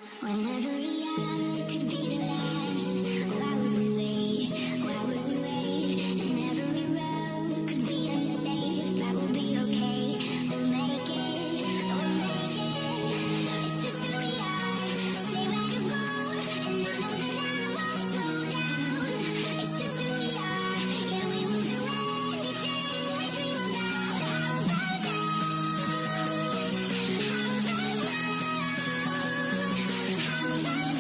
When every hour could be the last, why would we wait? Why would we wait? And every road could be unsafe, but we'll be okay. We'll make it, we'll make it. It's just who we are. Say where to go, and I know that I won't slow down. It's just who we are. Yeah, we will do anything we dream about. How about now? How about now? How about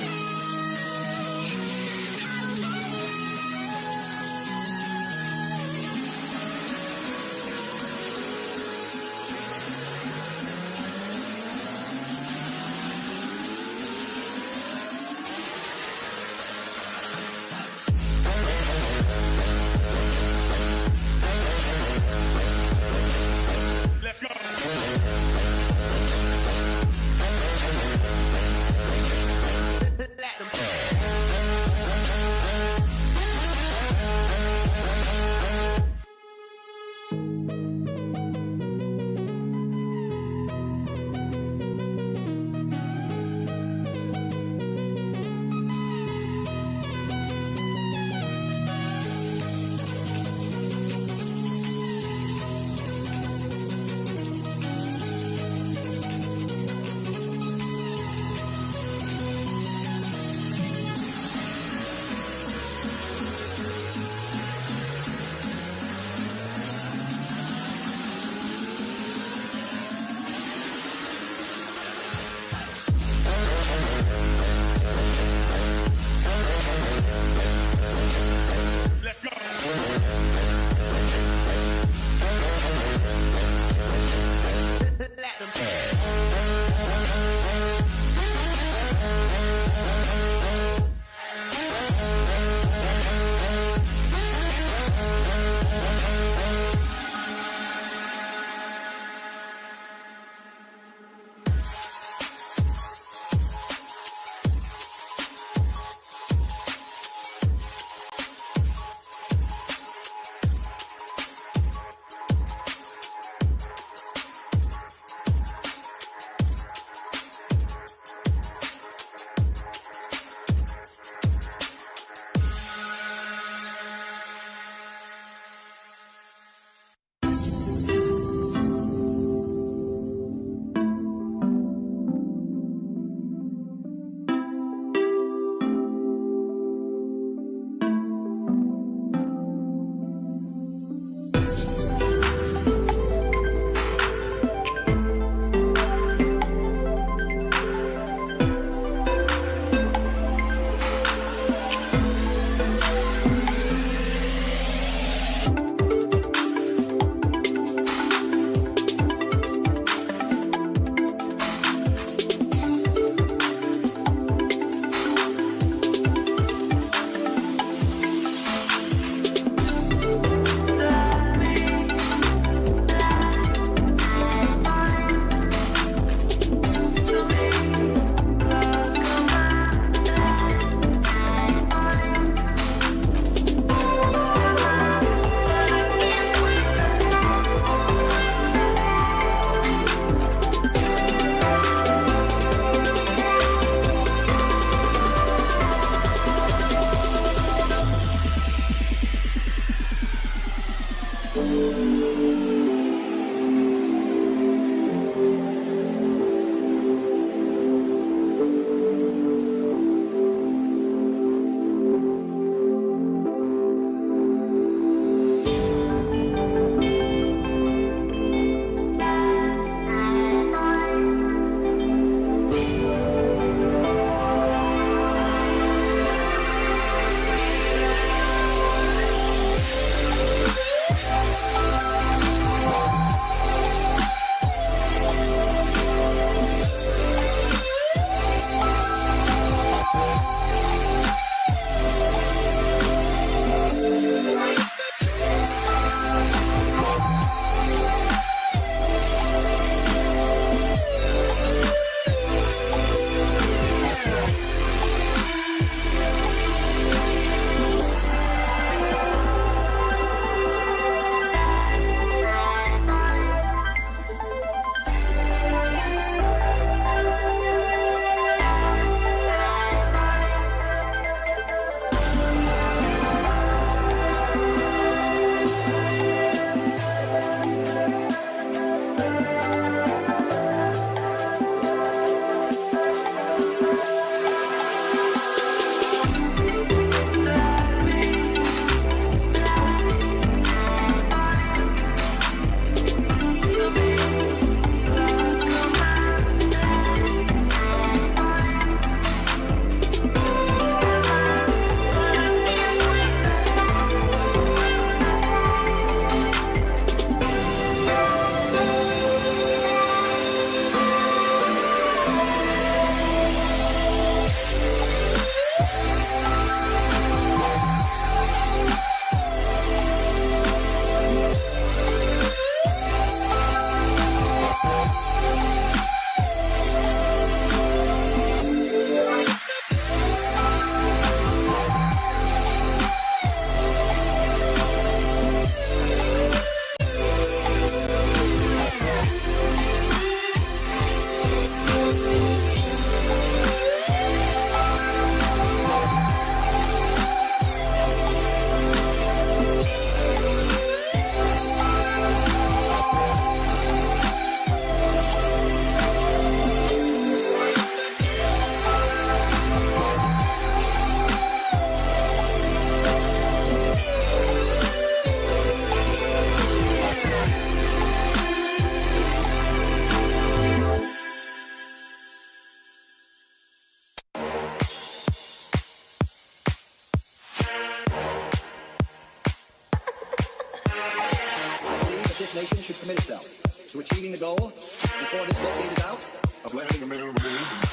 nation should commit itself to achieving the goal before this decade is out of landing a man on the moon.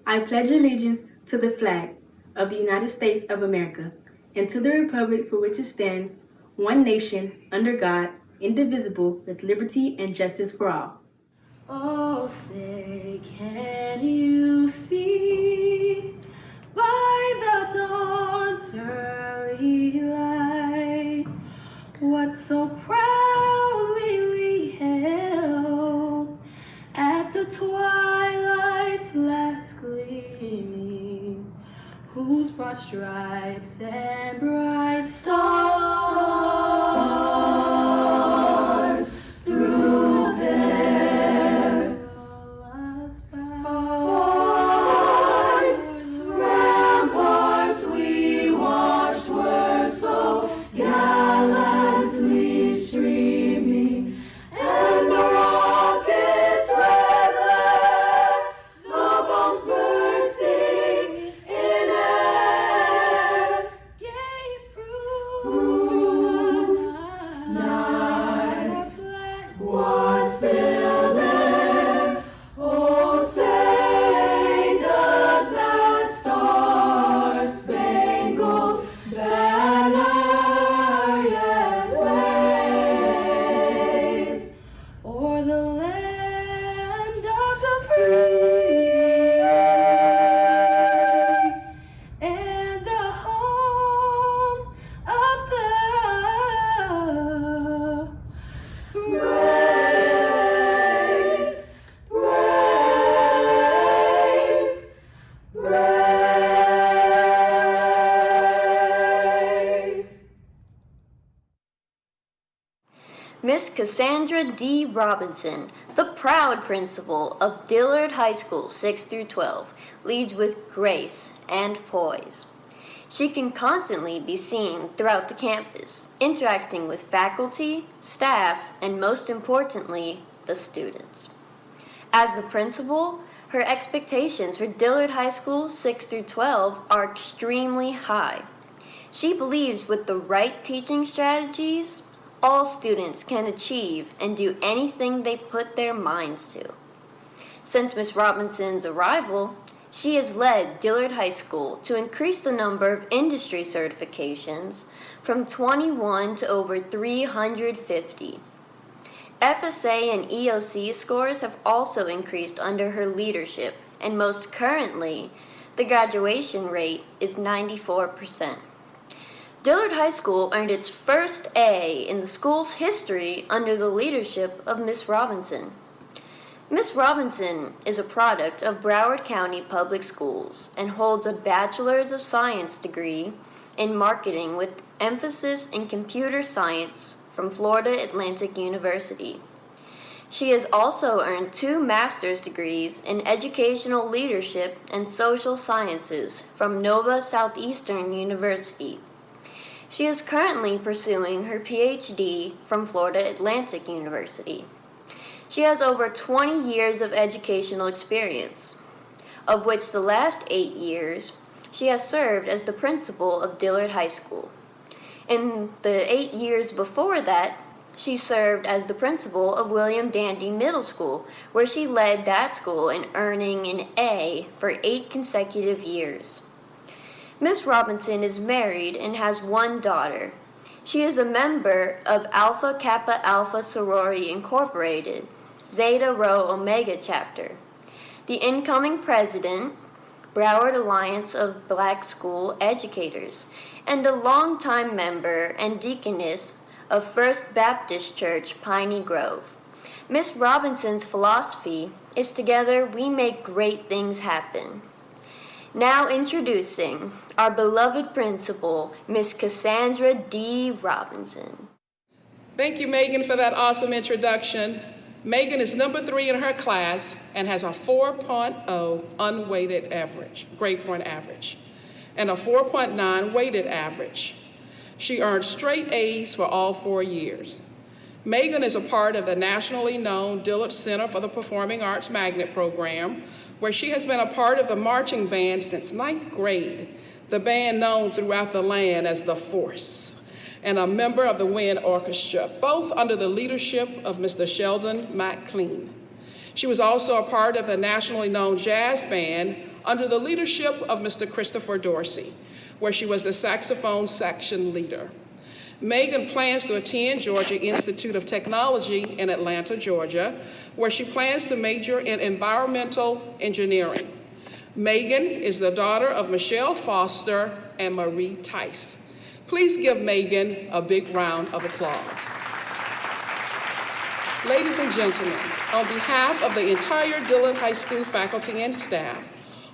I pledge allegiance to the flag of the United States of America and to the republic for which it stands, one nation, under God, indivisible, with liberty and justice for all. Oh, say, can you see by the dawn's early light what so proudly we hailed at the twilight's last gleaming, whose broad stripes and bright stars through perilous fights, ramparts we watched were so gallantly streaming, and the rocket's red glare, the bombs bursting in air, gave proof night was still there. Oh, say, does that star-spangled banner yet wave o'er the land of the free and the home of the brave, brave, brave. Miss Cassandra D. Robinson, the proud principal of Dillard High School 6 through 12, leads with grace and poise. She can constantly be seen throughout the campus, interacting with faculty, staff, and most importantly, the students. As the principal, her expectations for Dillard High School 6 through 12 are extremely high. She believes with the right teaching strategies, all students can achieve and do anything they put their minds to. Since Ms. Robinson's arrival, she has led Dillard High School to increase the number of industry certifications from 21 to over 350. FSA and EOC scores have also increased under her leadership, and most currently, the graduation rate is 94%. Dillard High School earned its first A in the school's history under the leadership of Miss Robinson. Miss Robinson is a product of Broward County Public Schools and holds a Bachelor's of Science degree in marketing with emphasis in computer science from Florida Atlantic University. She has also earned 2 master's degrees in educational leadership and social sciences from Nova Southeastern University. She is currently pursuing her PhD from Florida Atlantic University. She has over 20 years of educational experience, of which the last 8 years she has served as the principal of Dillard High School. In the 8 years before that, she served as the principal of William Dandy Middle School, where she led that school in earning an A for 8 consecutive years. Miss Robinson is married and has 1 daughter. She is a member of Alpha Kappa Alpha Sorority Incorporated, Zeta Rho Omega chapter, the incoming president, Broward Alliance of Black School Educators, and a longtime member and deaconess of First Baptist Church, Piney Grove. Miss Robinson's philosophy is together we make great things happen. Now introducing our beloved principal, Miss Cassandra D. Robinson. Thank you, Megan, for that awesome introduction. Megan is number 3 in her class and has a 4.0 unweighted average, grade point average, and a 4.9 weighted average. She earned straight A's for all 4 years. Megan is a part of the nationally known Dillard Center for the Performing Arts Magnet Program, where she has been a part of the marching band since 9th grade, the band known throughout the land as The Force, and a member of the Wind Orchestra, both under the leadership of Mr. Sheldon McLean. She was also a part of the nationally known jazz band under the leadership of Mr. Christopher Dorsey, where she was the saxophone section leader. Megan plans to attend Georgia Institute of Technology in Atlanta, Georgia, where she plans to major in environmental engineering. Megan is the daughter of Michelle Foster and Marie Tice. Please give Megan a big round of applause. Ladies and gentlemen, on behalf of the entire Dillard High School faculty and staff,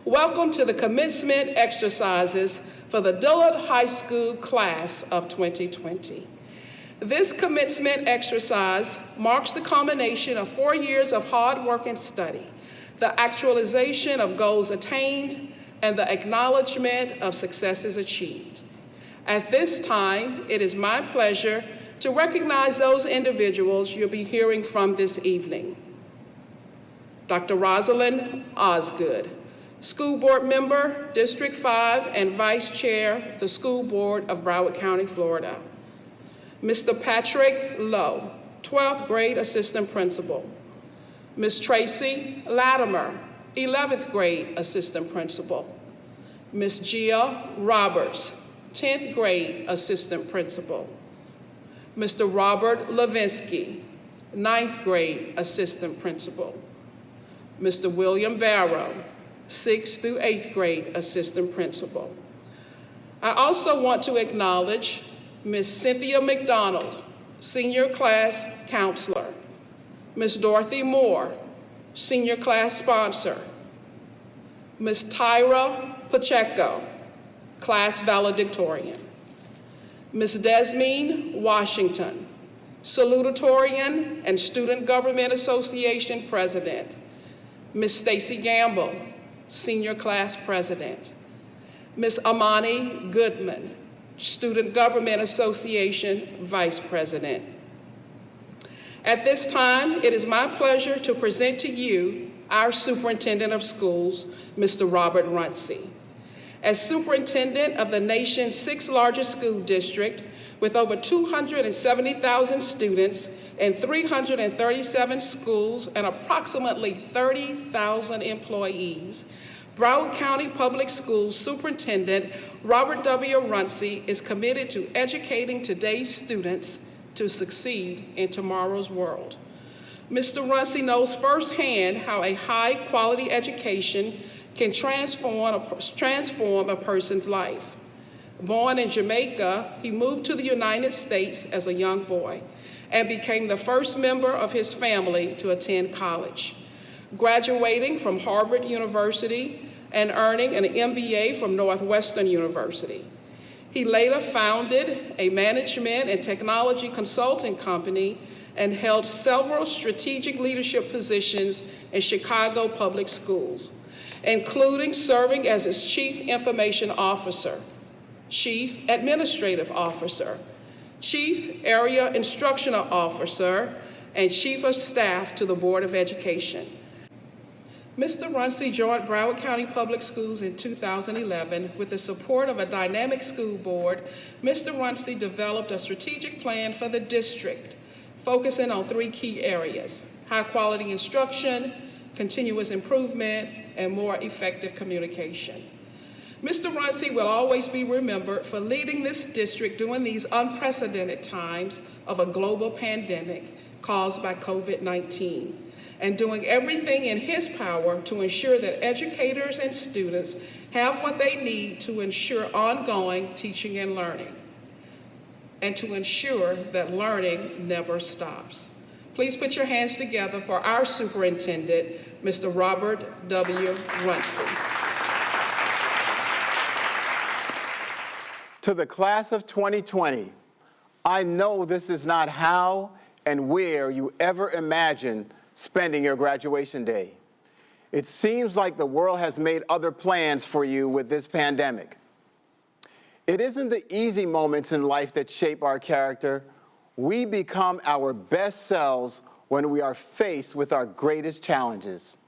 welcome to the commencement exercises for the Dillard High School class of 2020. This commencement exercise marks the culmination of 4 years of hard work and study, the actualization of goals attained, and the acknowledgement of successes achieved. At this time, it is my pleasure to recognize those individuals you'll be hearing from this evening. Dr. Rosalind Osgood, School Board Member, District 5, and Vice Chair, the School Board of Broward County, Florida. Mr. Patrick Lowe, 12th grade Assistant Principal. Ms. Tracy Latimer, 11th grade Assistant Principal. Ms. Gia Roberts, 10th grade Assistant Principal. Mr. Robert Levinsky, 9th grade Assistant Principal. Mr. William Barrow, 6th through 8th grade Assistant Principal. I also want to acknowledge Ms. Cynthia McDonald, Senior Class Counselor. Ms. Dorothy Moore, Senior Class Sponsor. Ms. Tyra Pacheco, Class Valedictorian. Ms. Desmeen Washington, Salutatorian and Student Government Association President. Ms. Stacy Gamble, Senior Class President. Ms. Amani Goodman, Student Government Association Vice President. At this time, it is my pleasure to present to you our Superintendent of Schools, Mr. Robert Runcie. As superintendent of the nation's 6th largest school district, with over 270,000 students and 337 schools and approximately 30,000 employees, Broward County Public Schools Superintendent Robert W. Runcie is committed to educating today's students to succeed in tomorrow's world. Mr. Runcie knows firsthand how a high-quality education can transform a person's life. Born in Jamaica, he moved to the United States as a young boy and became the first member of his family to attend college, graduating from Harvard University and earning an MBA from Northwestern University. He later founded a management and technology consulting company and held several strategic leadership positions in Chicago public schools, including serving as its Chief Information Officer, Chief Administrative Officer, Chief Area Instructional Officer, and Chief of Staff to the Board of Education. Mr. Runcie joined Broward County Public Schools in 2011. With the support of a dynamic school board, Mr. Runcie developed a strategic plan for the district, focusing on 3 key areas: high-quality instruction, continuous improvement, and more effective communication. Mr. Runcie will always be remembered for leading this district during these unprecedented times of a global pandemic caused by COVID-19, and doing everything in his power to ensure that educators and students have what they need to ensure ongoing teaching and learning, and to ensure that learning never stops. Please put your hands together for our superintendent, Mr. Robert W. Runcie. To the class of 2020, I know this is not how and where you ever imagined spending your graduation day. It seems like the world has made other plans for you with this pandemic. It isn't the easy moments in life that shape our character. We become our best selves when we are faced with our greatest challenges.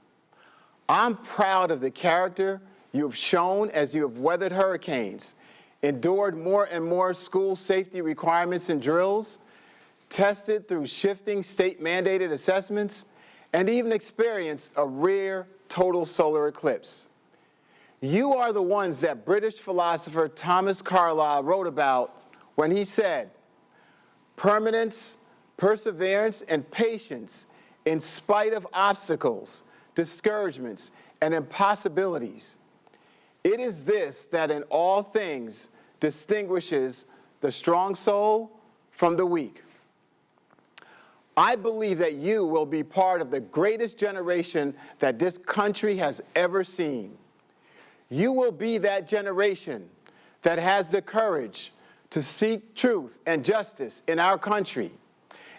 I'm proud of the character you have shown as you have weathered hurricanes, endured more and more school safety requirements and drills, tested through shifting state-mandated assessments, and even experienced a rare total solar eclipse. You are the ones that British philosopher Thomas Carlyle wrote about when he said, "Permanence, perseverance, and patience in spite of obstacles, discouragements, and impossibilities. It is this that in all things distinguishes the strong soul from the weak." I believe that you will be part of the greatest generation that this country has ever seen. You will be that generation that has the courage to seek truth and justice in our country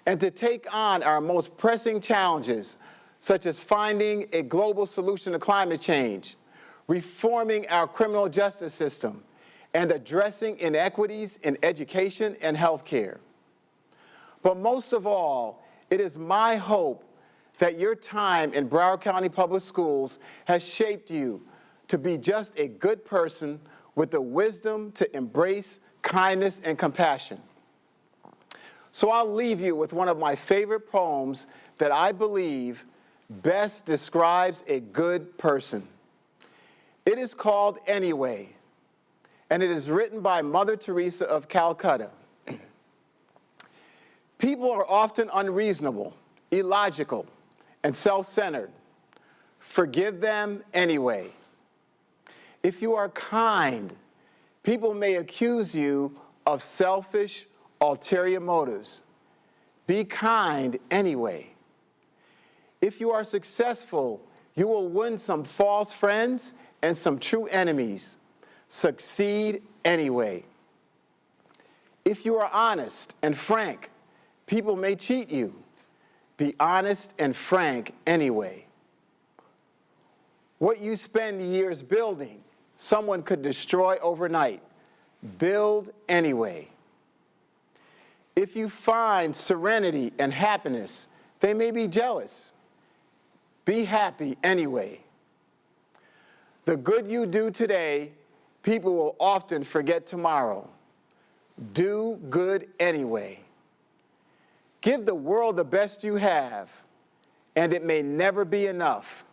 and to take on our most pressing challenges, such as finding a global solution to climate change, reforming our criminal justice system, and addressing inequities in education and healthcare. But most of all, it is my hope that your time in Broward County Public Schools has shaped you to be just a good person with the wisdom to embrace kindness and compassion. So I'll leave you with one of my favorite poems that I believe best describes a good person. It is called Anyway, and it is written by Mother Teresa of Calcutta. People are often unreasonable, illogical, and self-centered. Forgive them anyway. If you are kind, people may accuse you of selfish, ulterior motives. Be kind anyway. If you are successful, you will win some false friends and some true enemies. Succeed anyway. If you are honest and frank, people may cheat you. Be honest and frank anyway. What you spend years building, someone could destroy overnight. Build anyway. If you find serenity and happiness, they may be jealous. Be happy anyway. The good you do today, people will often forget tomorrow. Do good anyway. Give the world the best you have, and it may never be enough.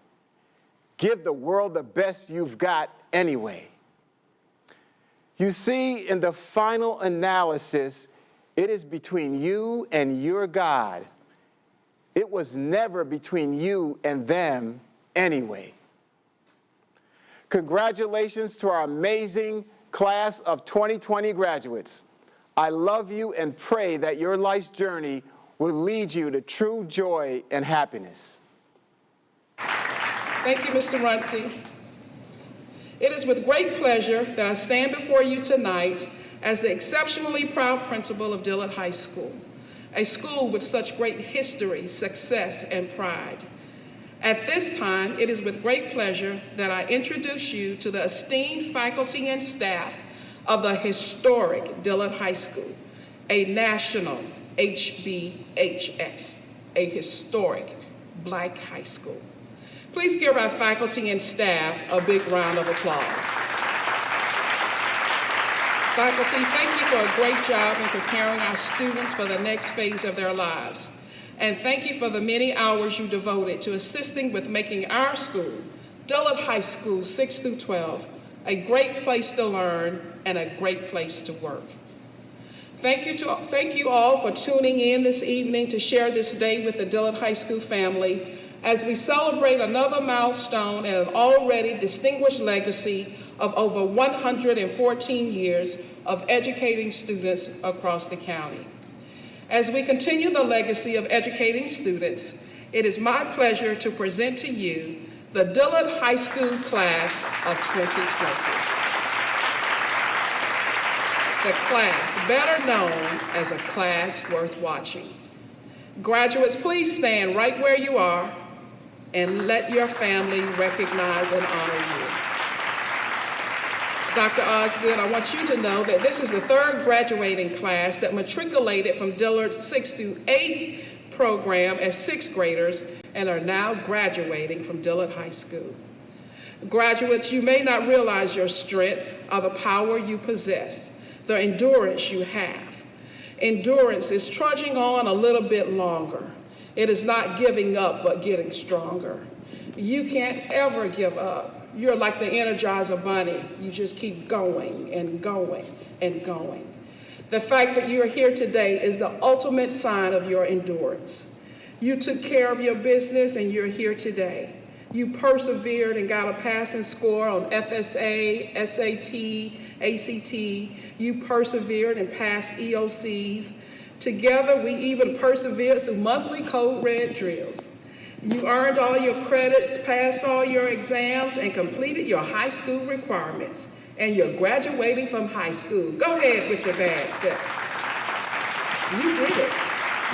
Give the world the best you've got anyway. You see, in the final analysis, it is between you and your God. It was never between you and them anyway. Congratulations to our amazing class of 2020 graduates. I love you and pray that your life's journey will lead you to true joy and happiness. Thank you, Mr. Runcie. It is with great pleasure that I stand before you tonight as the exceptionally proud principal of Dillard High School, a school with such great history, success, and pride. At this time, it is with great pleasure that I introduce you to the esteemed faculty and staff of the historic Dillard High School, a national HBHS, a historic Black high school. Please give our faculty and staff a big round of applause. Faculty, thank you for a great job in preparing our students for the next phase of their lives. And thank you for the many hours you devoted to assisting with making our school, Dillard High School 6 through 12, a great place to learn and a great place to work. Thank you all for tuning in this evening to share this day with the Dillard High School family as we celebrate another milestone and an already distinguished legacy of over 114 years of educating students across the county. As we continue the legacy of educating students, it is my pleasure to present to you the Dillard High School class of 2020. The class better known as a class worth watching. Graduates, please stand right where you are and let your family recognize and honor you. Dr. Osgood, I want you to know that this is the third graduating class that matriculated from Dillard's 6th through 8th program as 6th graders and are now graduating from Dillard High School. Graduates, you may not realize your strength or the power you possess, the endurance you have. Endurance is trudging on a little bit longer. It is not giving up, but getting stronger. You can't ever give up. You're like the Energizer Bunny. You just keep going and going and going. The fact that you're here today is the ultimate sign of your endurance. You took care of your business and you're here today. You persevered and got a passing score on FSA, SAT, ACT. You persevered and passed EOCs. Together, we even persevered through monthly code red drills. You earned all your credits, passed all your exams, and completed your high school requirements. And you're graduating from high school. Go ahead with your bad self. You did it.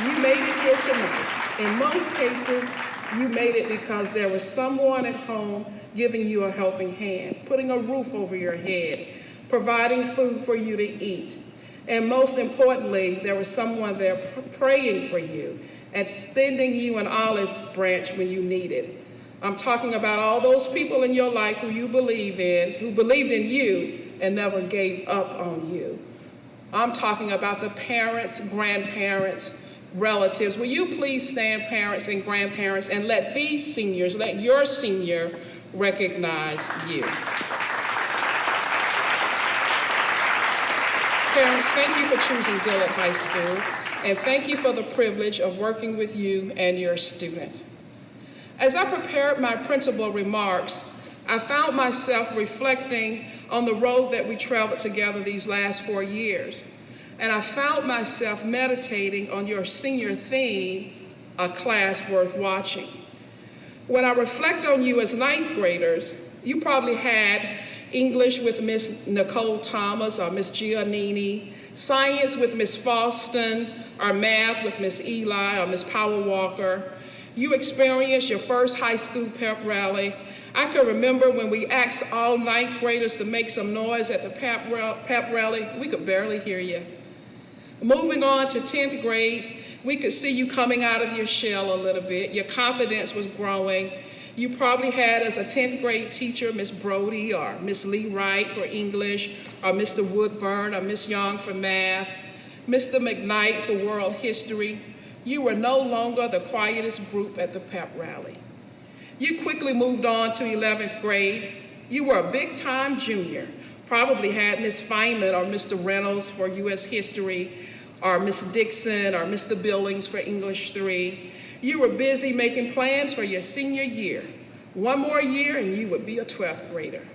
You made it here tonight. In most cases, you made it because there was someone at home giving you a helping hand, putting a roof over your head, providing food for you to eat. And most importantly, there was someone there praying for you, extending you an olive branch when you needed. I'm talking about all those people in your life who you believe in, who believed in you and never gave up on you. I'm talking about the parents, grandparents, relatives. Will you please stand, parents and grandparents, and let these seniors, let your senior recognize you. Parents, thank you for choosing Dillard High School, and thank you for the privilege of working with you and your student. As I prepared my principal remarks, I found myself reflecting on the road that we traveled together these last 4 years. And I found myself meditating on your senior theme, a class worth watching. When I reflect on you as ninth graders, you probably had English with Miss Nicole Thomas or Miss Giannini, science with Miss Faustin, or math with Miss Eli or Miss Power Walker. You experienced your first high school pep rally. I can remember when we asked all ninth graders to make some noise at the pep rally, we could barely hear you. Moving on to 10th grade, we could see you coming out of your shell a little bit. Your confidence was growing. You probably had as a 10th grade teacher, Miss Brody or Miss Lee Wright for English, or Mr. Woodburn or Miss Young for math, Mr. McKnight for world history. You were no longer the quietest group at the pep rally. You quickly moved on to 11th grade. You were a big-time junior. Probably had Miss Feynman or Mr. Reynolds for U.S. history, or Miss Dixon or Mr. Billings for English 3. You were busy making plans for your senior year. One more year and you would be a 12th grader.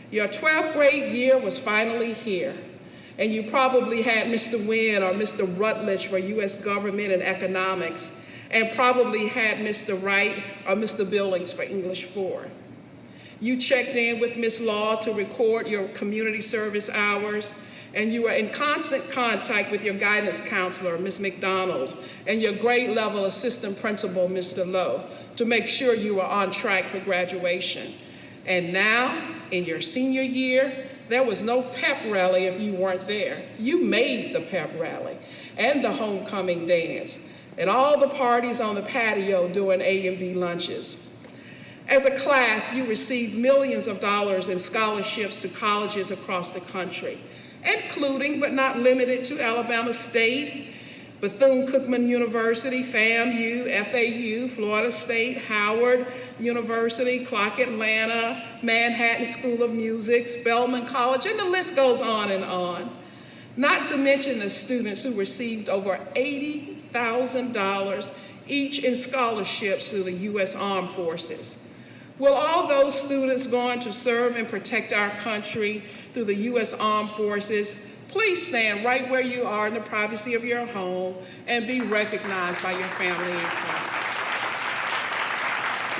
Your 12th grade year was finally here, and you probably had Mr. Wynn or Mr. Rutledge for U.S. government and economics, and probably had Mr. Wright or Mr. Billings for English 4. You checked in with Miss Law to record your community service hours, and you were in constant contact with your guidance counselor, Miss McDonald, and your grade level assistant principal, Mr. Lowe, to make sure you were on track for graduation. And now, in your senior year, there was no pep rally if you weren't there. You made the pep rally and the homecoming dance and all the parties on the patio during A and B lunches. As a class, you received millions of dollars in scholarships to colleges across the country, including but not limited to Alabama State, Bethune-Cookman University, FAMU, FAU, Florida State, Howard University, Clark Atlanta, Manhattan School of Music, Spelman College, and the list goes on and on. Not to mention the students who received over $80,000 each in scholarships through the U.S. Armed Forces. Will all those students going to serve and protect our country through the U.S. Armed Forces please stand right where you are in the privacy of your home and be recognized by your family and friends.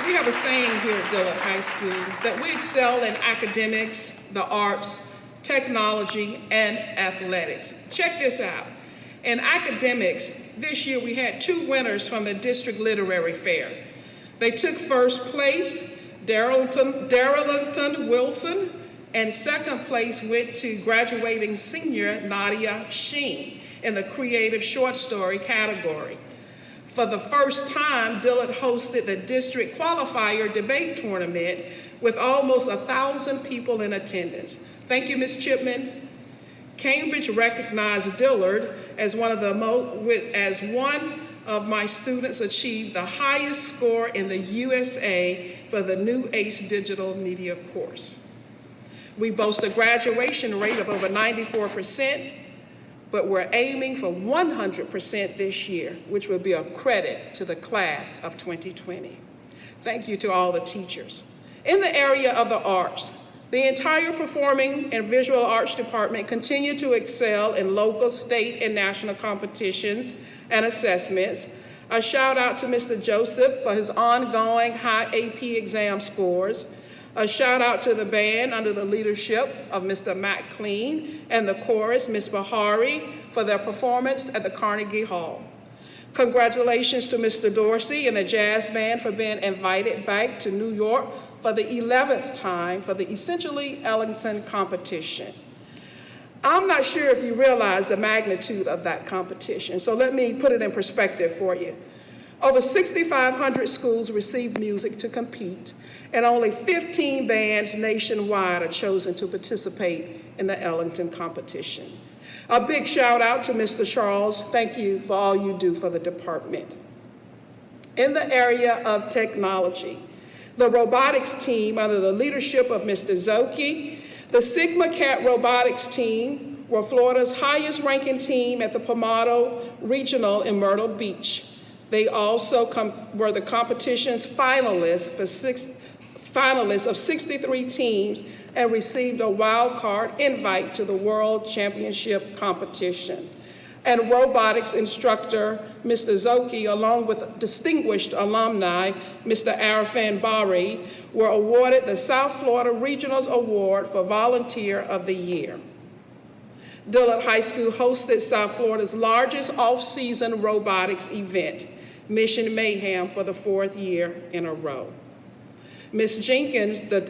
We have a saying here at Dillard High School that we excel in academics, the arts, technology, and athletics. Check this out. In academics, this year we had 2 winners from the District Literary Fair. They took first place, Darrellington Wilson, and second place went to graduating senior Nadia Sheen in the creative short story category. For the first time, Dillard hosted the district qualifier debate tournament with almost 1,000 people in attendance. Thank you, Ms. Chipman. Cambridge recognized Dillard as one of my students achieved the highest score in the USA for the new ACE Digital Media course. We boast a graduation rate of over 94%, but we're aiming for 100% this year, which will be a credit to the class of 2020. Thank you to all the teachers. In the area of the arts, the entire Performing and Visual Arts Department continued to excel in local, state, and national competitions and assessments. A shout out to Mr. Joseph for his ongoing high AP exam scores. A shout out to the band under the leadership of Mr. Matt Clean and the chorus, Ms. Bahari, for their performance at the Carnegie Hall. Congratulations to Mr. Dorsey and the jazz band for being invited back to New York for the 11th time for the Essentially Ellington competition. I'm not sure if you realize the magnitude of that competition, so let me put it in perspective for you. Over 6,500 schools received music to compete, and only 15 bands nationwide are chosen to participate in the Ellington competition. A big shout out to Mr. Charles. Thank you for all you do for the department. In the area of technology, the robotics team under the leadership of Mr. Zoki, the Sigma Cat robotics team were Florida's highest ranking team at the Pomado Regional in Myrtle Beach. They also were the competition's finalists of 63 teams and received a wild card invite to the World Championship competition. And robotics instructor, Mr. Zoki, along with distinguished alumni, Mr. Arifan Bari, were awarded the South Florida Regionals Award for Volunteer of the Year. Dillard High School hosted South Florida's largest off-season robotics event, Mission Mayhem, for the 4th year in a row. Ms. Jenkins, the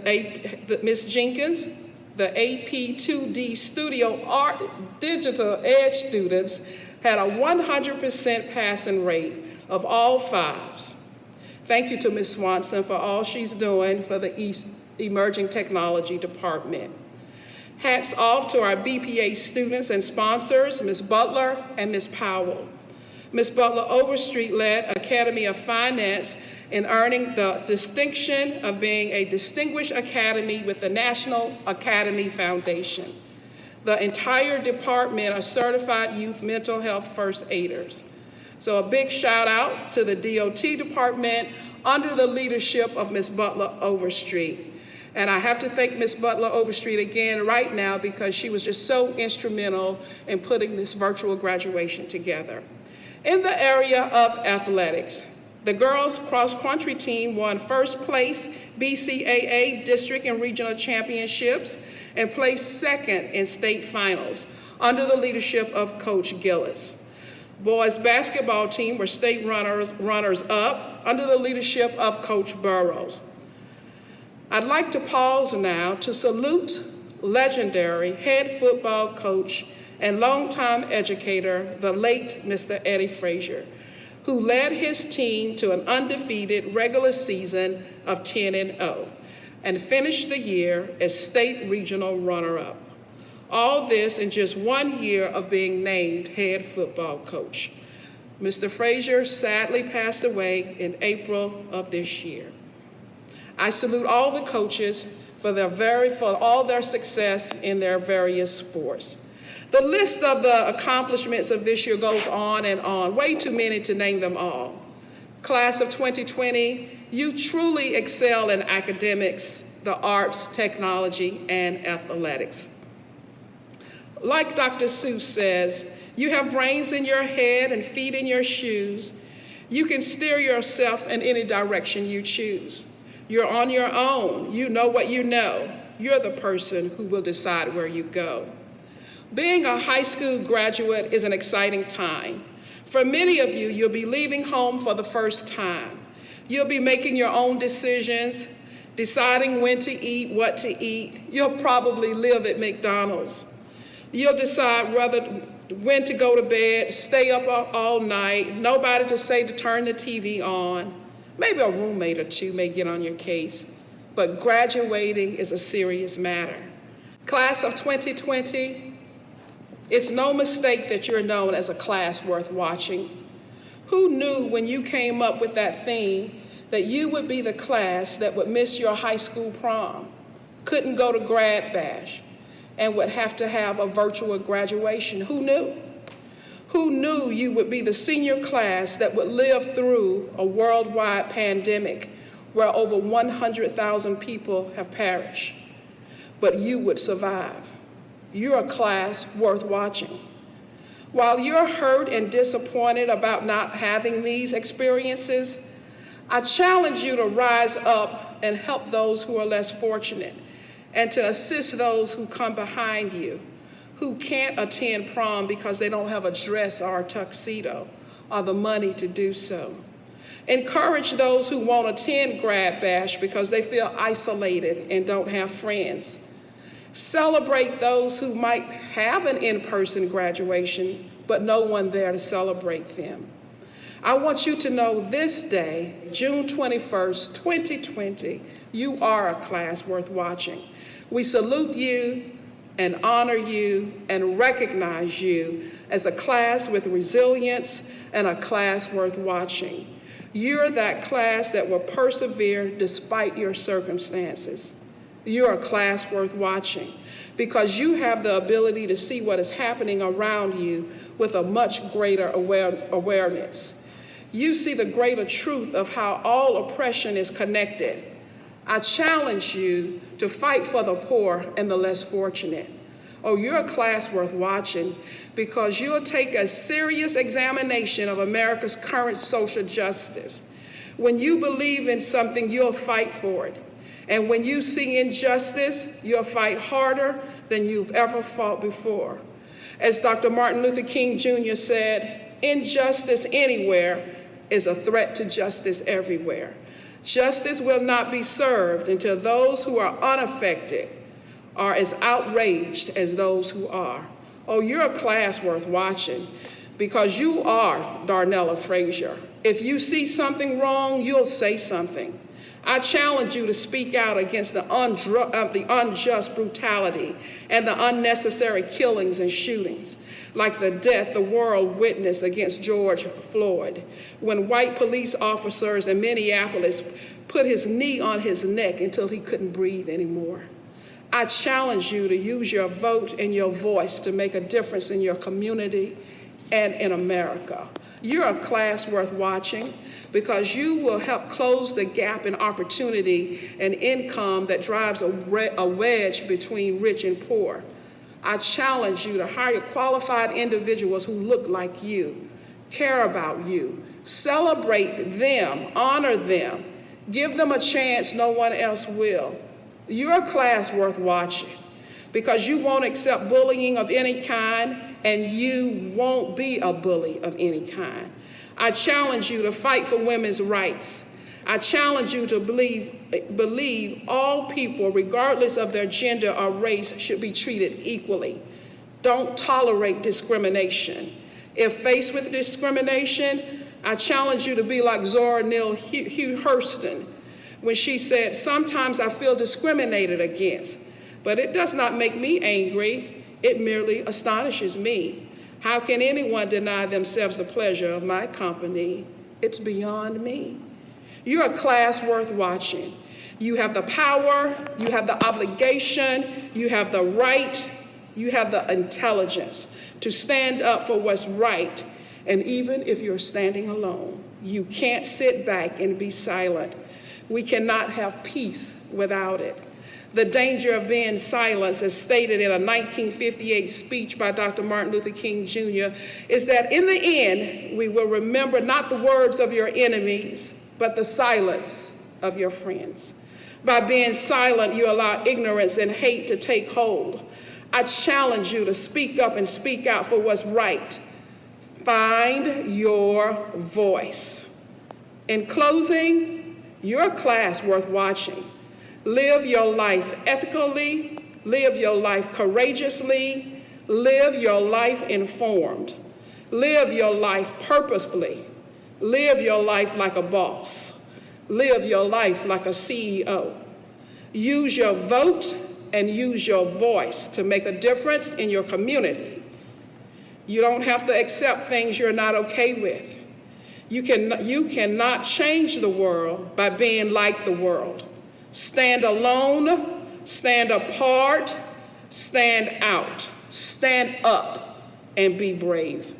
AP 2D Studio Art Digital Edge students had a 100% passing rate of all 5s. Thank you to Ms. Swanson for all she's doing for the East Emerging Technology Department. Hats off to our BPA students and sponsors, Ms. Butler and Ms. Powell. Ms. Butler Overstreet led Academy of Finance in earning the distinction of being a distinguished academy with the National Academy Foundation. The entire department are certified youth mental health first aiders. So a big shout out to the DOT department under the leadership of Ms. Butler Overstreet. And I have to thank Ms. Butler Overstreet again right now because she was just so instrumental in putting this virtual graduation together. In the area of athletics, the girls cross-country team won first place BCAA district and regional championships and placed second in state finals under the leadership of Coach Gillis. Boys basketball team were state runners-up under the leadership of Coach Burrows. I'd like to pause now to salute legendary head football coach and longtime educator, the late Mr. Eddie Frazier, who led his team to an undefeated regular season of 10-0 and finished the year as state regional runner-up. All this in just 1 year of being named head football coach. Mr. Frazier sadly passed away in April of this year. I salute all the coaches for all their success in their various sports. The list of the accomplishments of this year goes on and on, way too many to name them all. Class of 2020, you truly excel in academics, the arts, technology, and athletics. Like Dr. Seuss says, you have brains in your head and feet in your shoes. You can steer yourself in any direction you choose. You're on your own. You know what you know. You're the person who will decide where you go. Being a high school graduate is an exciting time. For many of you, you'll be leaving home for the first time. You'll be making your own decisions, deciding when to eat, what to eat. You'll probably live at McDonald's. You'll decide when to go to bed, stay up all night, nobody to say to turn the TV on. Maybe a roommate or two may get on your case, but graduating is a serious matter. Class of 2020, it's no mistake that you're known as a class worth watching. Who knew when you came up with that theme that you would be the class that would miss your high school prom, couldn't go to grad bash, and would have to have a virtual graduation? Who knew? Who knew you would be the senior class that would live through a worldwide pandemic where over 100,000 people have perished? But you would survive. You're a class worth watching. While you're hurt and disappointed about not having these experiences, I challenge you to rise up and help those who are less fortunate, and to assist those who come behind you, who can't attend prom because they don't have a dress or a tuxedo or the money to do so. Encourage those who won't attend grad bash because they feel isolated and don't have friends. Celebrate those who might have an in-person graduation, but no one there to celebrate them. I want you to know this day, June 21st, 2020, you are a class worth watching. We salute you and honor you and recognize you as a class with resilience and a class worth watching. You're that class that will persevere despite your circumstances. You're a class worth watching because you have the ability to see what is happening around you with a much greater awareness. You see the greater truth of how all oppression is connected. I challenge you to fight for the poor and the less fortunate. Oh, you're a class worth watching because you'll take a serious examination of America's current social justice. When you believe in something, you'll fight for it. And when you see injustice, you'll fight harder than you've ever fought before. As Dr. Martin Luther King Jr. said, injustice anywhere is a threat to justice everywhere. Justice will not be served until those who are unaffected are as outraged as those who are. Oh, you're a class worth watching because you are Darnella Frazier. If you see something wrong, you'll say something. I challenge you to speak out against the unjust brutality and the unnecessary killings and shootings, like the death the world witnessed against George Floyd, when white police officers in Minneapolis put his knee on his neck until he couldn't breathe anymore. I challenge you to use your vote and your voice to make a difference in your community and in America. You're a class worth watching because you will help close the gap in opportunity and income that drives a wedge between rich and poor. I challenge you to hire qualified individuals who look like you, care about you, celebrate them, honor them, give them a chance no one else will. You're a class worth watching because you won't accept bullying of any kind and you won't be a bully of any kind. I challenge you to fight for women's rights. I challenge you to believe all people, regardless of their gender or race, should be treated equally. Don't tolerate discrimination. If faced with discrimination, I challenge you to be like Zora Neale Hurston when she said, "Sometimes I feel discriminated against, but it does not make me angry. It merely astonishes me. How can anyone deny themselves the pleasure of my company? It's beyond me." You're a class worth watching. You have the power, you have the obligation, you have the right, you have the intelligence to stand up for what's right. And even if you're standing alone, you can't sit back and be silent. We cannot have peace without it. The danger of being silenced, as stated in a 1958 speech by Dr. Martin Luther King Jr., is that in the end, we will remember not the words of your enemies, but the silence of your friends. By being silent, you allow ignorance and hate to take hold. I challenge you to speak up and speak out for what's right. Find your voice. In closing, you're a class worth watching. Live your life ethically, live your life courageously, live your life informed, live your life purposefully, live your life like a boss, live your life like a CEO. Use your vote and use your voice to make a difference in your community. You don't have to accept things you're not okay with. You cannot change the world by being like the world. Stand alone, stand apart, stand out, stand up, and be brave.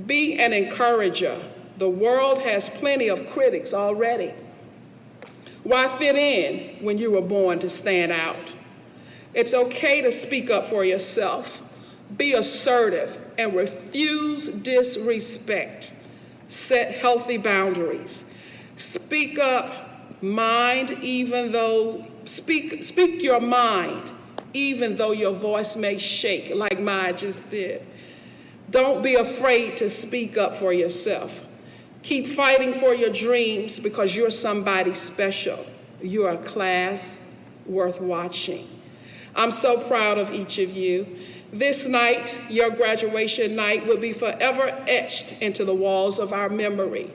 Be an encourager. The world has plenty of critics already. Why fit in when you were born to stand out? It's okay to speak up for yourself. Be assertive and refuse disrespect. Set healthy boundaries. Speak up, speak your mind, even though your voice may shake like mine just did. Don't be afraid to speak up for yourself. Keep fighting for your dreams because you're somebody special. You're a class worth watching. I'm so proud of each of you. This night, your graduation night, will be forever etched into the walls of our memory.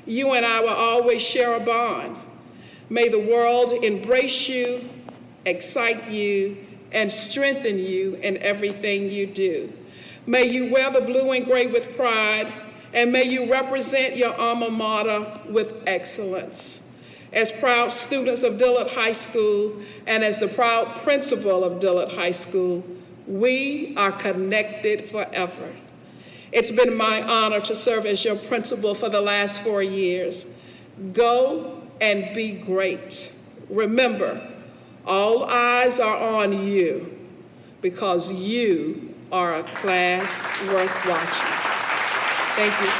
You and I will always share a bond. May the world embrace you, excite you, and strengthen you in everything you do. May you wear the blue and gray with pride, and may you represent your alma mater with excellence. As proud students of Dillard High School and as the proud principal of Dillard High School, we are connected forever. It's been my honor to serve as your principal for the last 4 years. Go and be great. Remember, all eyes are on you because you are a class worth watching. Thank you.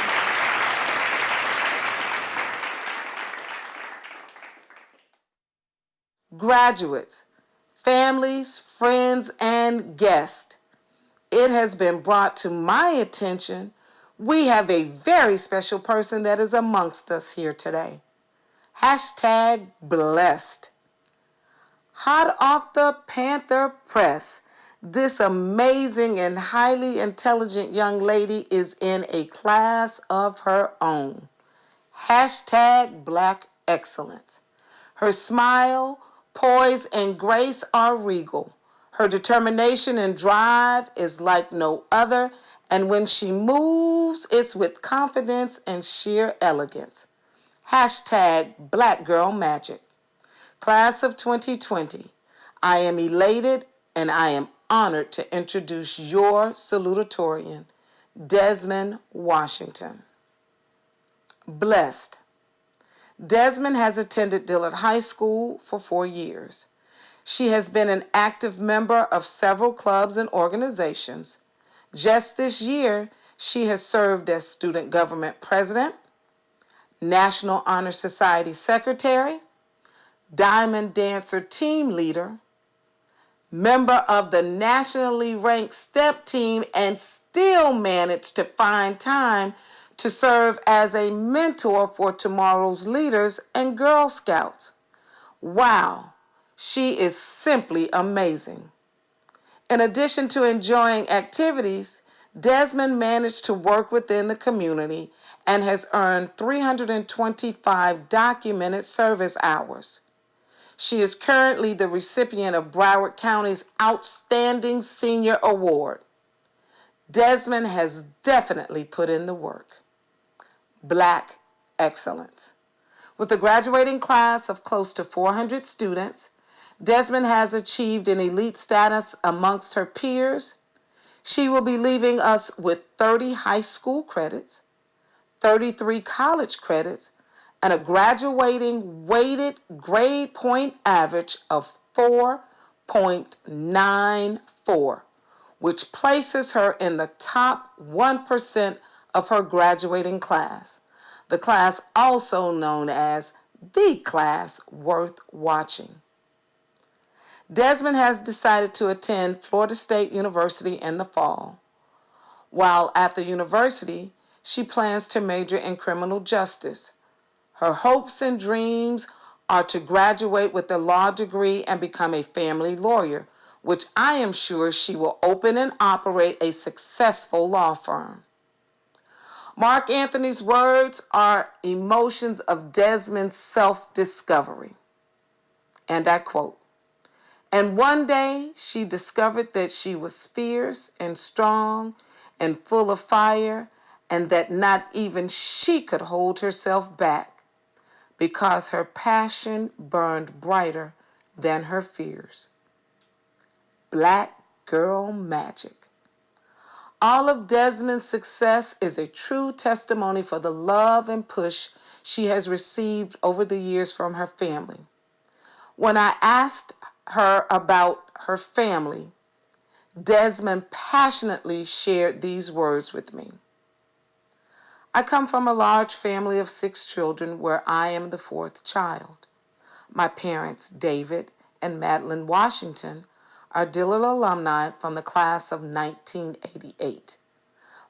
Graduates, families, friends, and guests, it has been brought to my attention we have a very special person that is amongst us here today. Hashtag blessed. Hot off the Panther press, this amazing and highly intelligent young lady is in a class of her own. Hashtag Black Excellence. Her smile, poise, and grace are regal. Her determination and drive is like no other, and when she moves, it's with confidence and sheer elegance. Hashtag Black Girl Magic. Class of 2020, I am elated and I am honored to introduce your salutatorian, Desmond Washington. Blessed. Desmond has attended Dillard High School for 4 years. She has been an active member of several clubs and organizations. Just this year, she has served as student government president, National Honor Society secretary, Diamond Dancer team leader, member of the nationally ranked step team, and still managed to find time to serve as a mentor for tomorrow's leaders and Girl Scouts. Wow, she is simply amazing. In addition to enjoying activities, Desmond managed to work within the community and has earned 325 documented service hours. She is currently the recipient of Broward County's Outstanding Senior Award. Desmond has definitely put in the work. Black Excellence. With a graduating class of close to 400 students, Desmond has achieved an elite status amongst her peers. She will be leaving us with 30 high school credits, 33 college credits, and a graduating weighted grade point average of 4.94, which places her in the top 1% of her graduating class, the class also known as the class worth watching. Desmond has decided to attend Florida State University in the fall. While at the university, she plans to major in criminal justice. Her hopes and dreams are to graduate with a law degree and become a family lawyer, which I am sure she will open and operate a successful law firm. Mark Anthony's words are emotions of Desmond's self-discovery. And I quote, "And one day she discovered that she was fierce and strong and full of fire, and that not even she could hold herself back because her passion burned brighter than her fears. Black girl magic. All of Desmond's success is a true testimony for the love and push she has received over the years from her family. When I asked her about her family, Desmond passionately shared these words with me. I come from a large family of 6 children where I am the 4th child. My parents, David and Madeline Washington, are Dillard alumni from the class of 1988.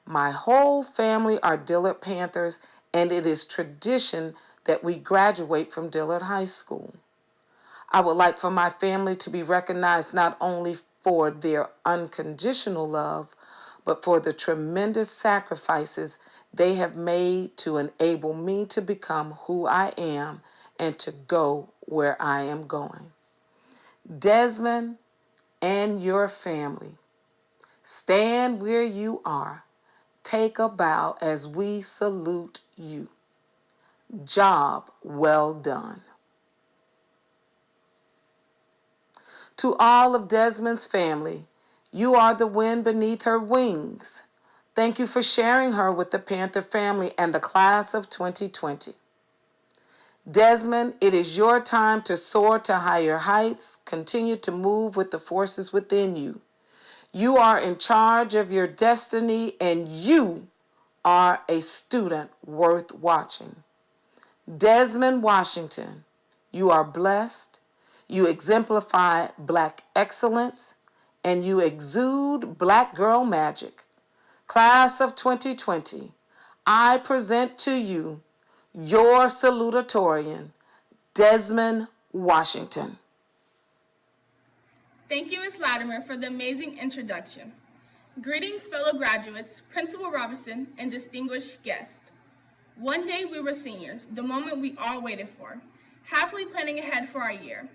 My whole family are Dillard Panthers, and it is tradition that we graduate from Dillard High School. I would like for my family to be recognized not only for their unconditional love, but for the tremendous sacrifices they have made to enable me to become who I am and to go where I am going. Desmond and your family, stand where you are. Take a bow as we salute you. Job well done. To all of Desmond's family, you are the wind beneath her wings. Thank you for sharing her with the Panther family and the class of 2020. Desmond, it is your time to soar to higher heights. Continue to move with the forces within you. You are in charge of your destiny, and you are a student worth watching. Desmond Washington, you are blessed. You exemplify Black excellence, and you exude Black girl magic. Class of 2020, I present to you your salutatorian, Desmond Washington. Thank you, Ms. Latimer, for the amazing introduction. Greetings, fellow graduates, Principal Robinson, and distinguished guests. One day we were seniors, the moment we all waited for, happily planning ahead for our year.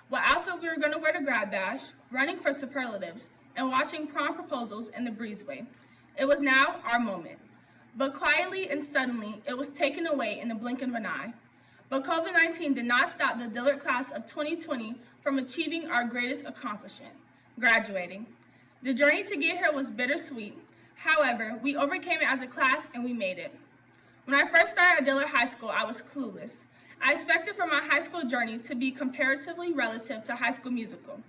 What outfit we were going to wear to grad bash, running for superlatives, and watching prom proposals in the breezeway. It was now our moment. But quietly and suddenly, it was taken away in the blink of an eye. But COVID-19 did not stop the Dillard class of 2020 from achieving our greatest accomplishment, graduating. The journey to get here was bittersweet. However, we overcame it as a class and we made it. When I first started at Dillard High School, I was clueless. I expected for my high school journey to be comparatively relative to High School Musical.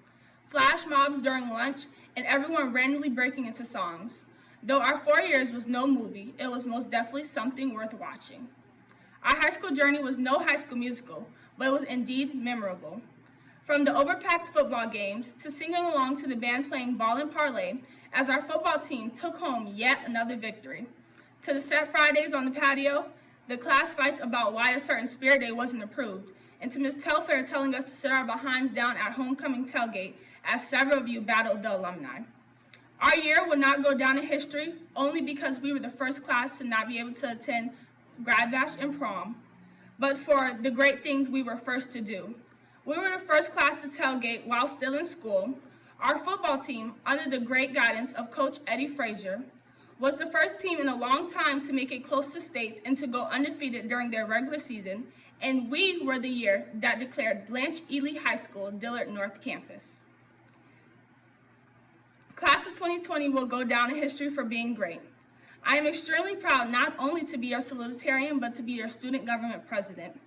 Flash mobs during lunch and everyone randomly breaking into songs. Though our 4 years was no movie, it was most definitely something worth watching. Our high school journey was no High School Musical, but it was indeed memorable. From the overpacked football games to singing along to the band playing Ball and Parlay as our football team took home yet another victory. To the set Fridays on the patio, the class fights about why a certain spirit day wasn't approved, and to Ms. Telfair telling us to sit our behinds down at homecoming tailgate as several of you battled the alumni. Our year will not go down in history only because we were the first class to not be able to attend grad bash and prom, but for the great things we were first to do. We were the first class to tailgate while still in school. Our football team, under the great guidance of Coach Eddie Frazier, was the first team in a long time to make it close to state and to go undefeated during their regular season, and we were the year that declared Blanche Ely High School Dillard North Campus. Class of 2020 will go down in history for being great. I am extremely proud not only to be your salutatorian, but to be your student government president.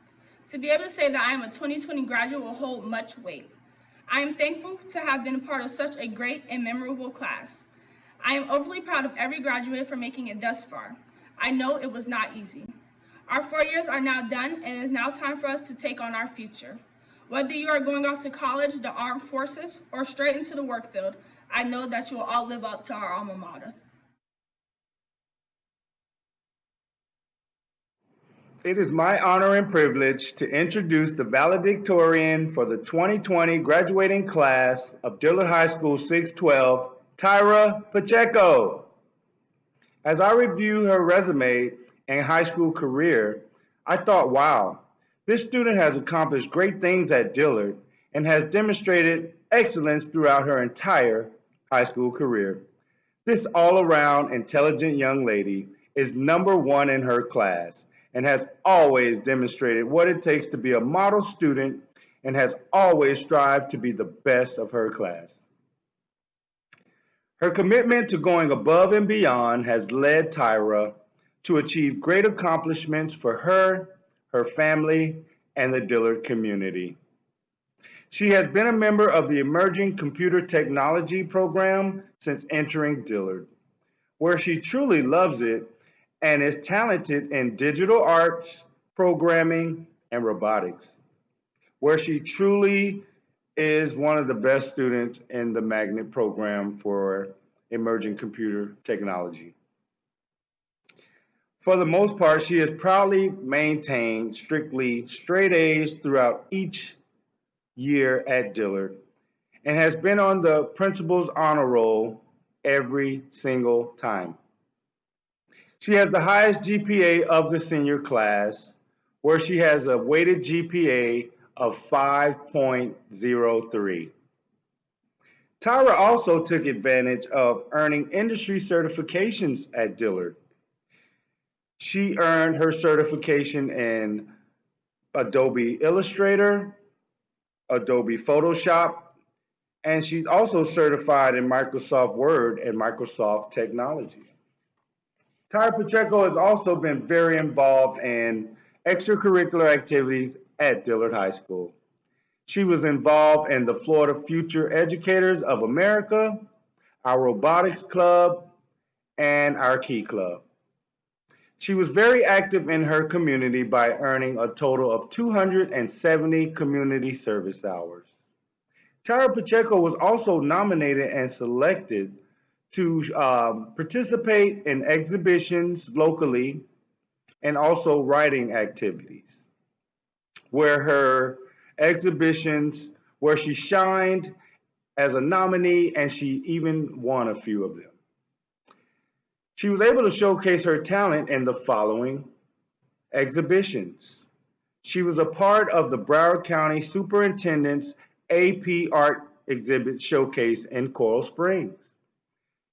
To be able to say that I am a 2020 graduate will hold much weight. I am thankful to have been a part of such a great and memorable class. I am overly proud of every graduate for making it thus far. I know it was not easy. Our 4 years are now done, and it is now time for us to take on our future. Whether you are going off to college, the armed forces, or straight into the work field, I know that you will all live up to our alma mater. It is my honor and privilege to introduce the valedictorian for the 2020 graduating class of Dillard High School 612, Tyra Pacheco. As I review her resume and high school career, I thought, wow, this student has accomplished great things at Dillard and has demonstrated excellence throughout her entire high school career. This all-around intelligent young lady is #1 in her class and has always demonstrated what it takes to be a model student and has always strived to be the best of her class. Her commitment to going above and beyond has led Tyra to achieve great accomplishments for her, her family, and the Dillard community. She has been a member of the Emerging Computer Technology program since entering Dillard, where she truly loves it and is talented in digital arts, programming, and robotics, where she truly is one of the best students in the magnet program for emerging computer technology. For the most part, she has proudly maintained strictly straight A's throughout each year at Dillard and has been on the principal's honor roll every single time. She has the highest GPA of the senior class, where she has a weighted GPA of 5.03. Tyra also took advantage of earning industry certifications at Dillard. She earned her certification in Adobe Illustrator, Adobe Photoshop, and she's also certified in Microsoft Word and Microsoft Technology. Tyra Pacheco has also been very involved in extracurricular activities at Dillard High School. She was involved in the Florida Future Educators of America, our Robotics Club, and our Key Club. She was very active in her community by earning a total of 270 community service hours. Tyra Pacheco was also nominated and selected to participate in exhibitions locally and also writing activities, where her exhibitions, where she shined as a nominee and she even won a few of them. She was able to showcase her talent in the following exhibitions. She was a part of the Broward County Superintendent's AP Art Exhibit Showcase in Coral Springs.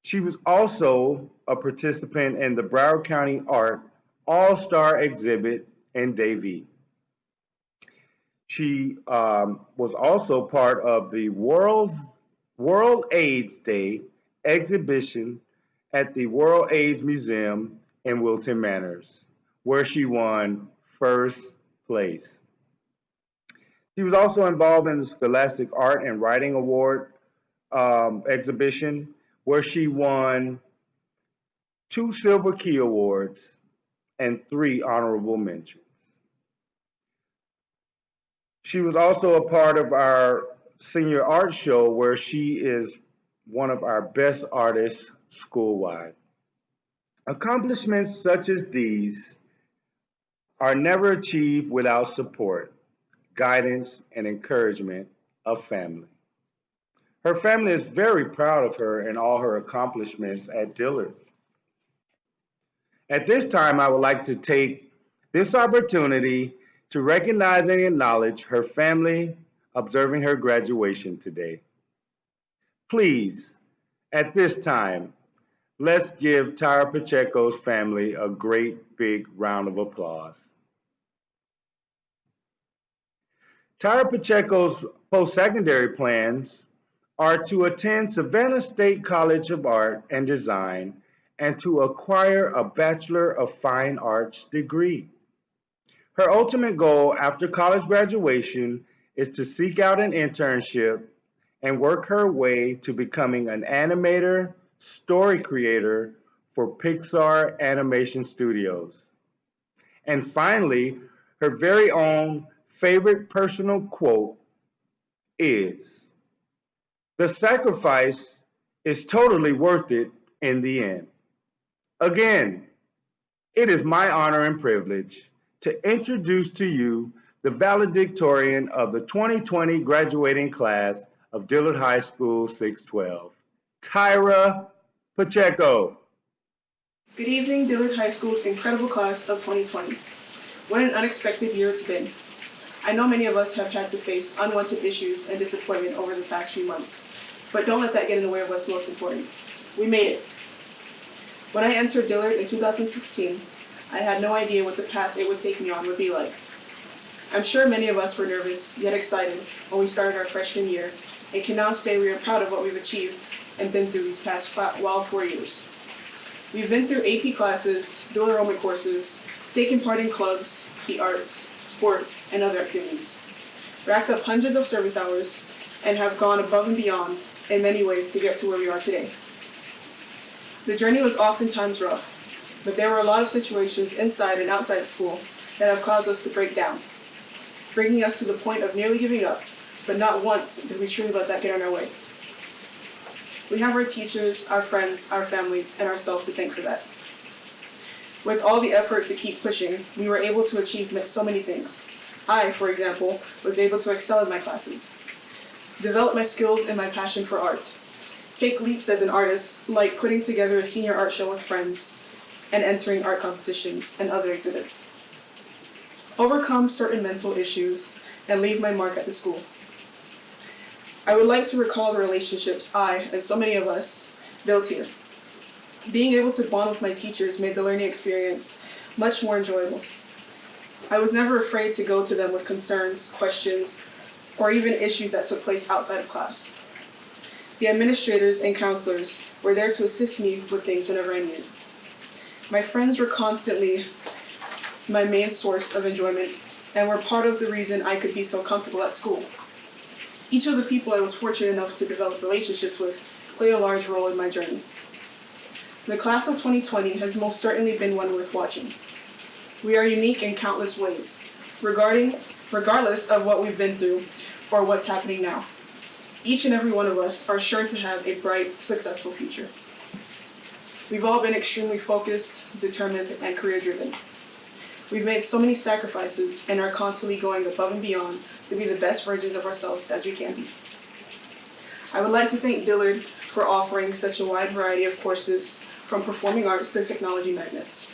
She was also a participant in the Broward County Art All-Star Exhibit in Davie. She was also part of the World AIDS Day exhibition at the World AIDS Museum in Wilton Manors, where she won first place. She was also involved in the Scholastic Art and Writing Award exhibition, where she won 2 Silver Key Awards and 3 honorable mentions. She was also a part of our senior art show, where she is one of our best artists school-wide. Accomplishments such as these are never achieved without support, guidance, and encouragement of family. Her family is very proud of her and all her accomplishments at Dillard. At this time, I would like to take this opportunity to recognize and acknowledge her family observing her graduation today. Please, at this time, let's give Tyra Pacheco's family a great big round of applause. Tyra Pacheco's post-secondary plans are to attend Savannah State College of Art and Design and to acquire a Bachelor of Fine Arts degree. Her ultimate goal after college graduation is to seek out an internship and work her way to becoming an animator, story creator for Pixar Animation Studios. And finally, her very own favorite personal quote is, "The sacrifice is totally worth it in the end." Again, it is my honor and privilege to introduce to you the valedictorian of the 2020 graduating class of Dillard High School 612, Tyra Pacheco. Good evening, Dillard High School's incredible class of 2020. What an unexpected year it's been. I know many of us have had to face unwanted issues and disappointment over the past few months, but don't let that get in the way of what's most important. We made it. When I entered Dillard in 2016, I had no idea what the path it would take me on would be like. I'm sure many of us were nervous, yet excited, when we started our freshman year, and can now say we are proud of what we've achieved and been through these past 4 years. We've been through AP classes, dual enrollment courses, taken part in clubs, the arts, sports, and other activities, racked up hundreds of service hours, and have gone above and beyond in many ways to get to where we are today. The journey was oftentimes rough, but there were a lot of situations inside and outside of school that have caused us to break down, bringing us to the point of nearly giving up, but not once did we truly let that get in our way. We have our teachers, our friends, our families, and ourselves to thank for that. With all the effort to keep pushing, we were able to achieve so many things. I, for example, was able to excel in my classes, develop my skills and my passion for art, take leaps as an artist, like putting together a senior art show with friends, and entering art competitions and other exhibits, overcome certain mental issues, and leave my mark at the school. I would like to recall the relationships I, and so many of us, built here. Being able to bond with my teachers made the learning experience much more enjoyable. I was never afraid to go to them with concerns, questions, or even issues that took place outside of class. The administrators and counselors were there to assist me with things whenever I needed. My friends were constantly my main source of enjoyment and were part of the reason I could be so comfortable at school. Each of the people I was fortunate enough to develop relationships with played a large role in my journey. The class of 2020 has most certainly been one worth watching. We are unique in countless ways, regardless of what we've been through or what's happening now. Each and every one of us are sure to have a bright, successful future. We've all been extremely focused, determined, and career-driven. We've made so many sacrifices and are constantly going above and beyond to be the best versions of ourselves as we can be. I would like to thank Dillard for offering such a wide variety of courses, from performing arts to technology magnets.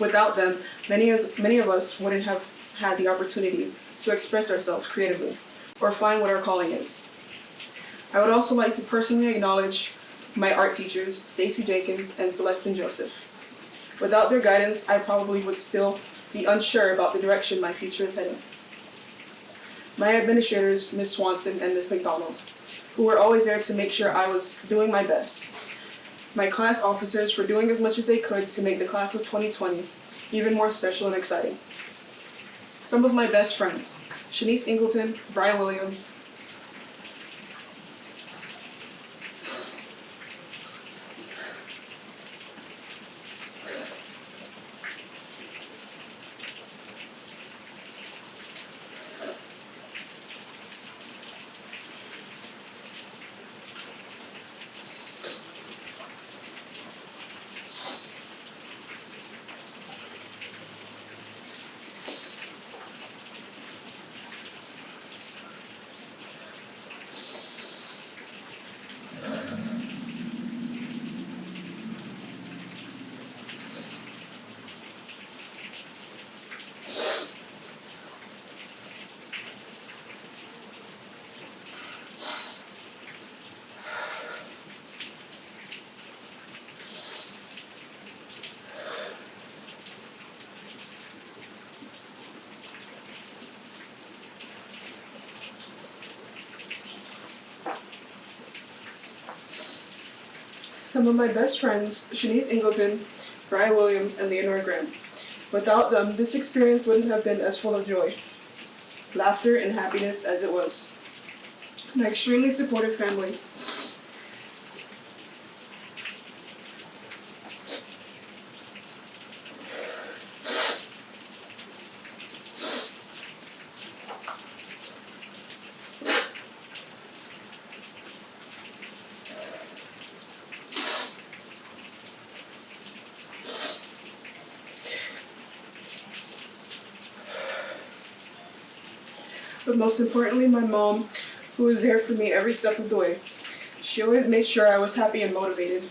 Without them, many of us wouldn't have had the opportunity to express ourselves creatively or find what our calling is. I would also like to personally acknowledge my art teachers, Stacy Jenkins and Celestine Joseph. Without their guidance, I probably would still be unsure about the direction my future is heading. My administrators, Ms. Swanson and Ms. McDonald, who were always there to make sure I was doing my best. My class officers for doing as much as they could to make the class of 2020 even more special and exciting. Some of my best friends, Shanice Ingleton, Brian Williams, some of my best friends, Shanice Ingleton, Brian Williams, and Leonora Graham. Without them, this experience wouldn't have been as full of joy, laughter, and happiness as it was. My extremely supportive family, but most importantly, my mom, who was there for me every step of the way. She always made sure I was happy and motivated.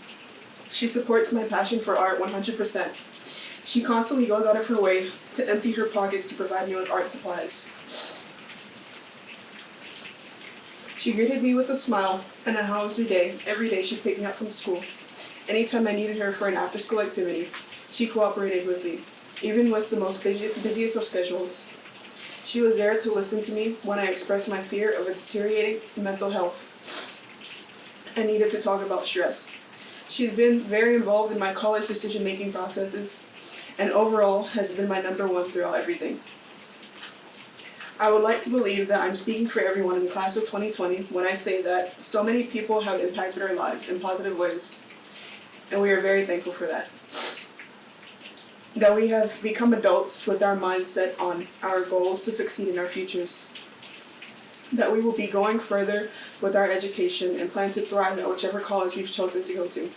She supports my passion for art 100%. She constantly goes out of her way to empty her pockets to provide me with art supplies. She greeted me with a smile and a how's your day every day she picked me up from school. Anytime I needed her for an after-school activity, she cooperated with me, even with the most busiest of schedules. She was there to listen to me when I expressed my fear of a deteriorating mental health and needed to talk about stress. She's been very involved in my college decision-making processes and overall has been my number one throughout everything. I would like to believe that I'm speaking for everyone in the class of 2020 when I say that so many people have impacted our lives in positive ways, and we are very thankful for that. That we have become adults with our mindset on our goals to succeed in our futures. That we will be going further with our education and plan to thrive at whichever college we've chosen to go to.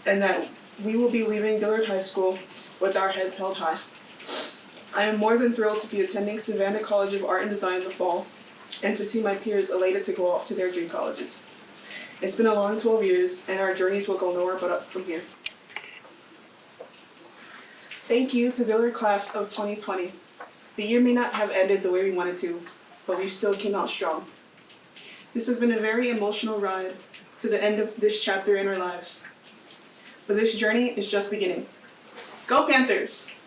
And that we will be leaving Dillard High School with our heads held high. I am more than thrilled to be attending Savannah College of Art and Design in the fall and to see my peers elated to go off to their dream colleges. It's been a long 12 years and our journeys will go nowhere but up from here. Thank you to Dillard class of 2020. The year may not have ended the way we wanted to, but we still came out strong. This has been a very emotional ride to the end of this chapter in our lives. But this journey is just beginning. Go Panthers!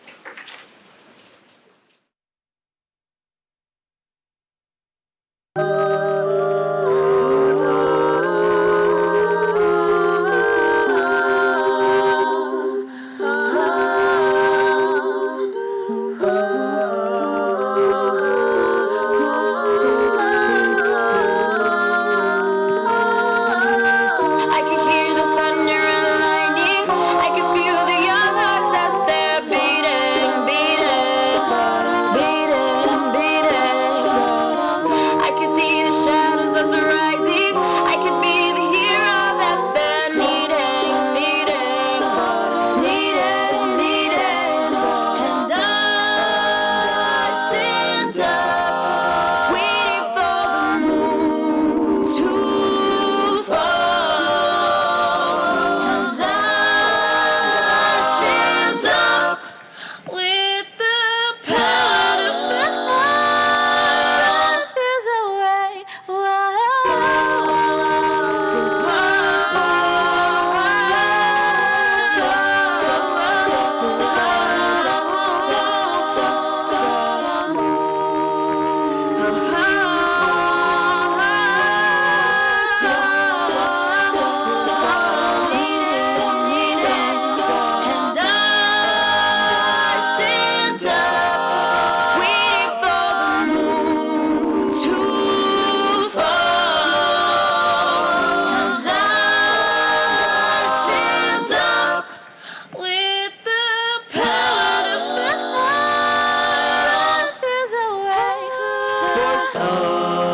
I can hear the thunder and lightning. I can feel the young hearts as they're beating, beating, beating, beating. I can see the shadows as they're rising. I can be the hero that they're needing, needing, needing, needing. And I stand up, waiting for the moon to fall. And I stand up with the power to fight. Feels that way. And I stand up, waiting for the moon to fall. And I stand up with the power to fight. Feels that way for someone else's dream.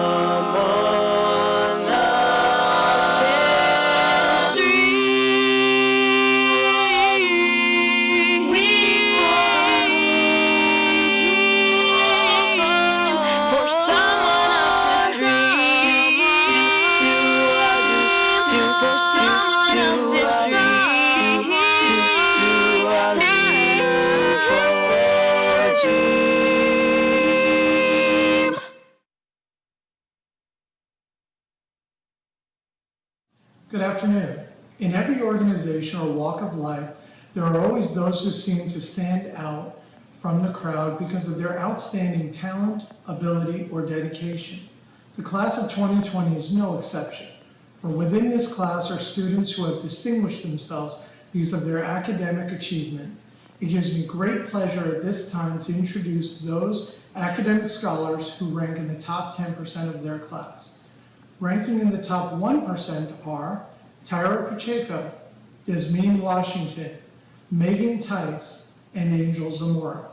For someone else's dream. For someone else's dream. Good afternoon. In every organization or walk of life, there are always those who seem to stand out from the crowd because of their outstanding talent, ability, or dedication. The class of 2020 is no exception, for within this class are students who have distinguished themselves because of their academic achievement. It gives me great pleasure at this time to introduce those academic scholars who rank in the top 10% of their class. Ranking in the top 1% are Tyra Pacheco, Desmeen Washington, Megan Tice, and Angel Zamora.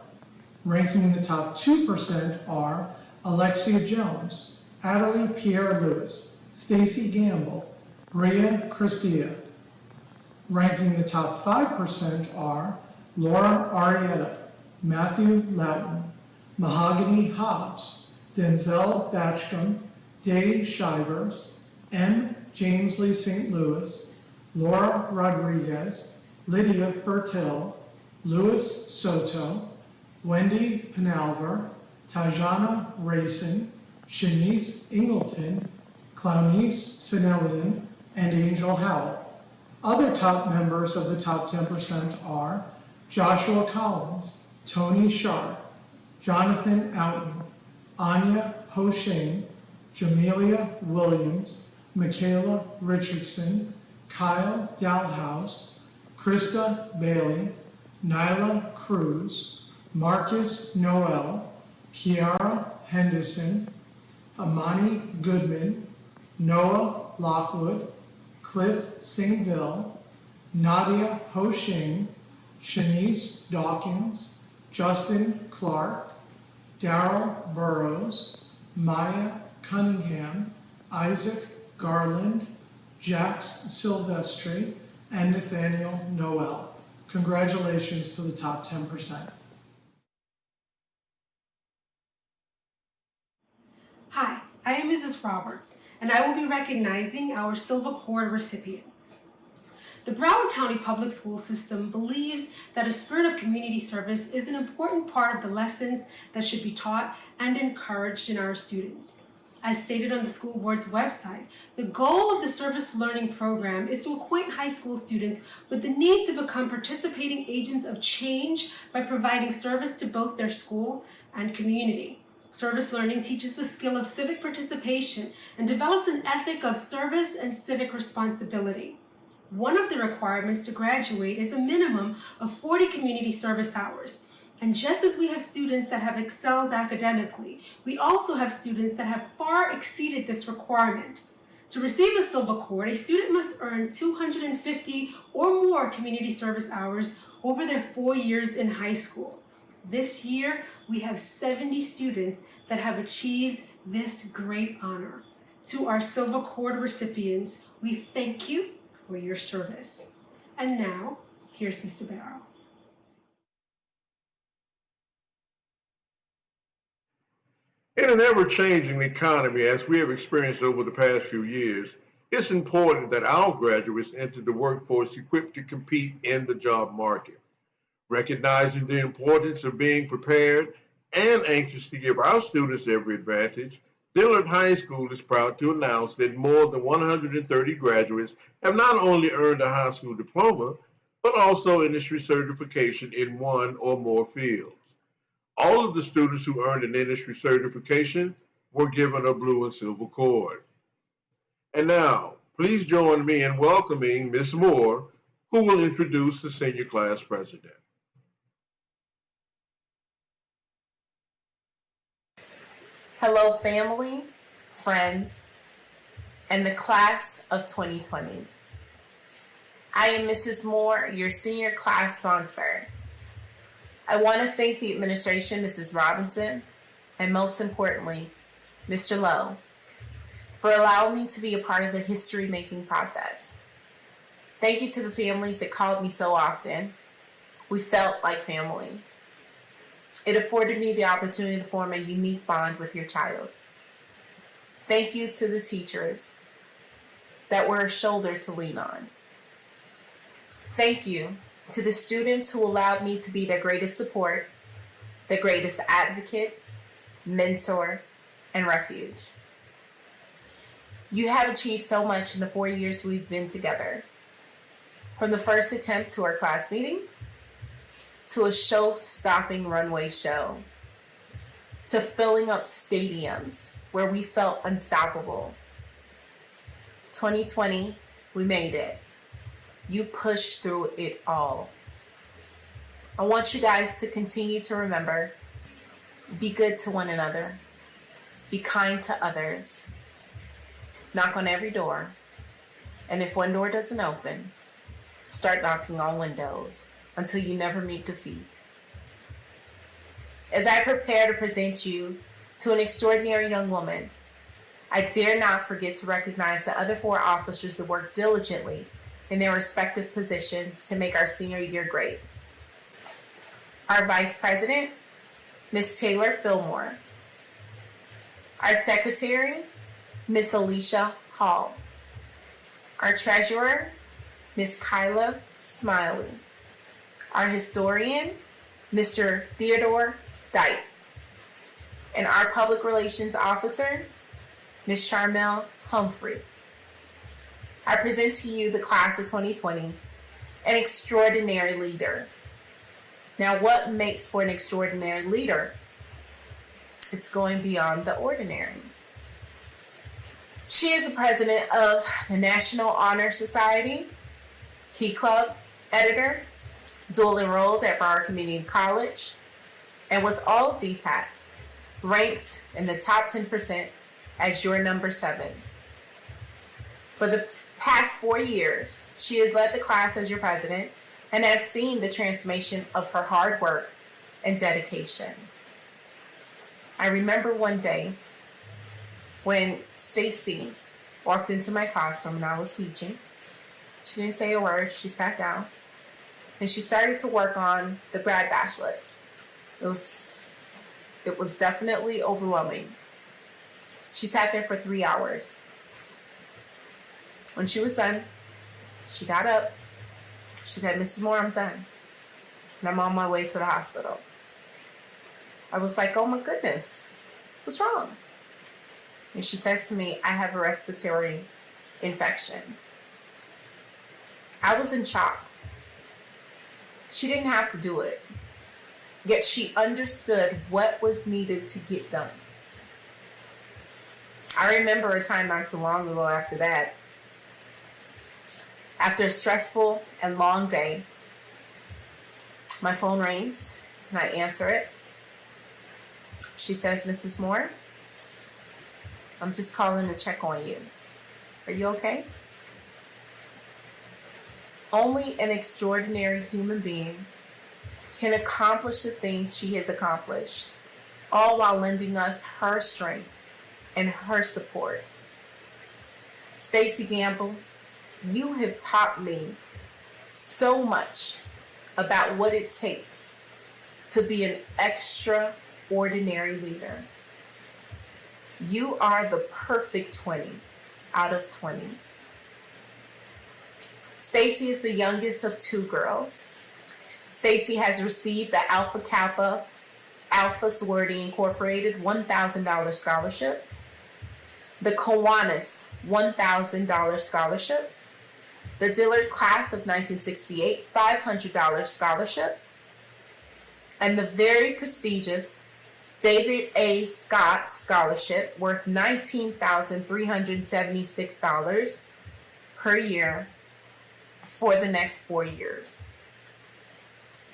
Ranking in the top 2% are Alexia Jones, Adelie Pierre-Louis, Stacy Gamble, Bria Christia. Ranking in the top 5% are Laura Arietta, Matthew Loudon, Mahogany Hobbs, Denzel Batchcom, Dave Shivers, M. Jamesley St. Louis, Laura Rodriguez, Lydia Fertil, Louis Soto, Wendy Penalver, Tajana Racing, Shanice Ingleton, Clownice Sinellian, and Angel Howell. Other top members of the top 10% are Joshua Collins, Tony Sharp, Jonathan Oughton, Anya Hoshane, Jamelia Williams, Michaela Richardson, Kyle Dalhouse, Krista Bailey, Nyla Cruz, Marcus Noel, Kiara Henderson, Amani Goodman, Noah Lockwood, Cliff Saintville, Nadia Hoshane, Shanice Dawkins, Justin Clark, Daryl Burrows, Maya Cunningham, Isaac Garland, Jax Silvestri, and Nathaniel Noel. Congratulations to the top 10%. Hi, I am Mrs. Roberts, and I will be recognizing our Silver Cord recipients. The Broward County Public School System believes that a spirit of community service is an important part of the lessons that should be taught and encouraged in our students. As stated on the school board's website, the goal of the Service Learning Program is to acquaint high school students with the need to become participating agents of change by providing service to both their school and community. Service learning teaches the skill of civic participation and develops an ethic of service and civic responsibility. One of the requirements to graduate is a minimum of 40 community service hours. And just as we have students that have excelled academically, we also have students that have far exceeded this requirement. To receive a Silver Cord, a student must earn 250 or more community service hours over their 4 years in high school. This year, we have 70 students that have achieved this great honor. To our Silver Cord recipients, we thank you for your service. And now, here's Mr. Barrow. In an ever-changing economy, as we have experienced over the past few years, it's important that our graduates enter the workforce equipped to compete in the job market. Recognizing the importance of being prepared and anxious to give our students every advantage, Dillard High School is proud to announce that more than 130 graduates have not only earned a high school diploma, but also industry certification in one or more fields. All of the students who earned an industry certification were given a blue and silver cord. And now, please join me in welcoming Ms. Moore, who will introduce the senior class president. Hello, family, friends, and the class of 2020. I am Mrs. Moore, your senior class sponsor. I want to thank the administration, Mrs. Robinson, and most importantly, Mr. Lowe, for allowing me to be a part of the history-making process. Thank you to the families that called me so often. We felt like family. It afforded me the opportunity to form a unique bond with your child. Thank you to the teachers that were a shoulder to lean on. Thank you to the students who allowed me to be their greatest support, the greatest advocate, mentor, and refuge. You have achieved so much in the 4 years we've been together. From the first attempt to our class meeting, to a show-stopping runway show, to filling up stadiums where we felt unstoppable. 2020, we made it. You pushed through it all. I want you guys to continue to remember, be good to one another, be kind to others, knock on every door, and if one door doesn't open, start knocking on windows until you never meet defeat. As I prepare to present you to an extraordinary young woman, I dare not forget to recognize the other 4 officers that worked diligently in their respective positions to make our senior year great. Our Vice President, Ms. Taylor Fillmore. Our Secretary, Ms. Alicia Hall. Our Treasurer, Ms. Kyla Smiley. Our Historian, Mr. Theodore Dice. And our Public Relations Officer, Ms. Charmel Humphrey. I present to you the class of 2020, an extraordinary leader. Now, what makes for an extraordinary leader? It's going beyond the ordinary. She is the president of the National Honor Society, Key Club editor, dual enrolled at Broward Community College, and with all of these hats, ranks in the top 10% as your number 7. For the past 4 years, she has led the class as your president and has seen the transformation of her hard work and dedication. I remember one day when Stacy walked into my classroom and I was teaching. She didn't say a word. She sat down and she started to work on the grad bash list. It was definitely overwhelming. She sat there for 3 hours. When she was done, she got up. She said, "Mrs. Moore, I'm done. And I'm on my way to the hospital." I was like, "Oh my goodness, what's wrong?" And she says to me, "I have a respiratory infection." I was in shock. She didn't have to do it, yet she understood what was needed to get done. I remember a time not too long ago after that. After a stressful and long day, my phone rings and I answer it. She says, "Mrs. Moore, I'm just calling to check on you. Are you okay?" Only an extraordinary human being can accomplish the things she has accomplished, all while lending us her strength and her support. Stacy Gamble, you have taught me so much about what it takes to be an extraordinary leader. You are the perfect 20 out of 20. Stacy is the youngest of 2 girls. Stacy has received the Alpha Kappa Alpha Sorority Incorporated $1,000 scholarship, the Kiwanis $1,000 scholarship, the Dillard Class of 1968 $500 scholarship, and the very prestigious David A. Scott Scholarship worth $19,376 per year for the next 4 years,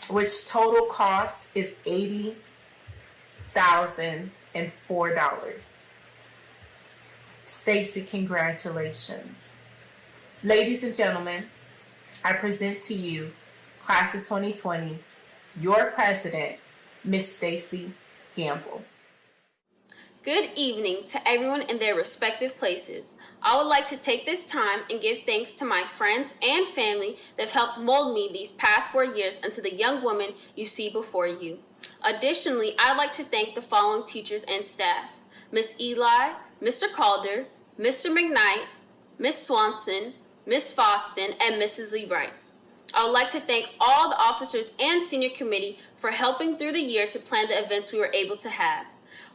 which total cost is $80,004. Stacy, congratulations. Ladies and gentlemen, I present to you, Class of 2020, your president, Miss Stacy Gamble. Good evening to everyone in their respective places. I would like to take this time and give thanks to my friends and family that have helped mold me these past 4 years into the young woman you see before you. Additionally, I'd like to thank the following teachers and staff: Miss Eli, Mr. Calder, Mr. McKnight, Miss Swanson, Miss Foston, and Mrs. Lee Wright. I would like to thank all the officers and senior committee for helping through the year to plan the events we were able to have.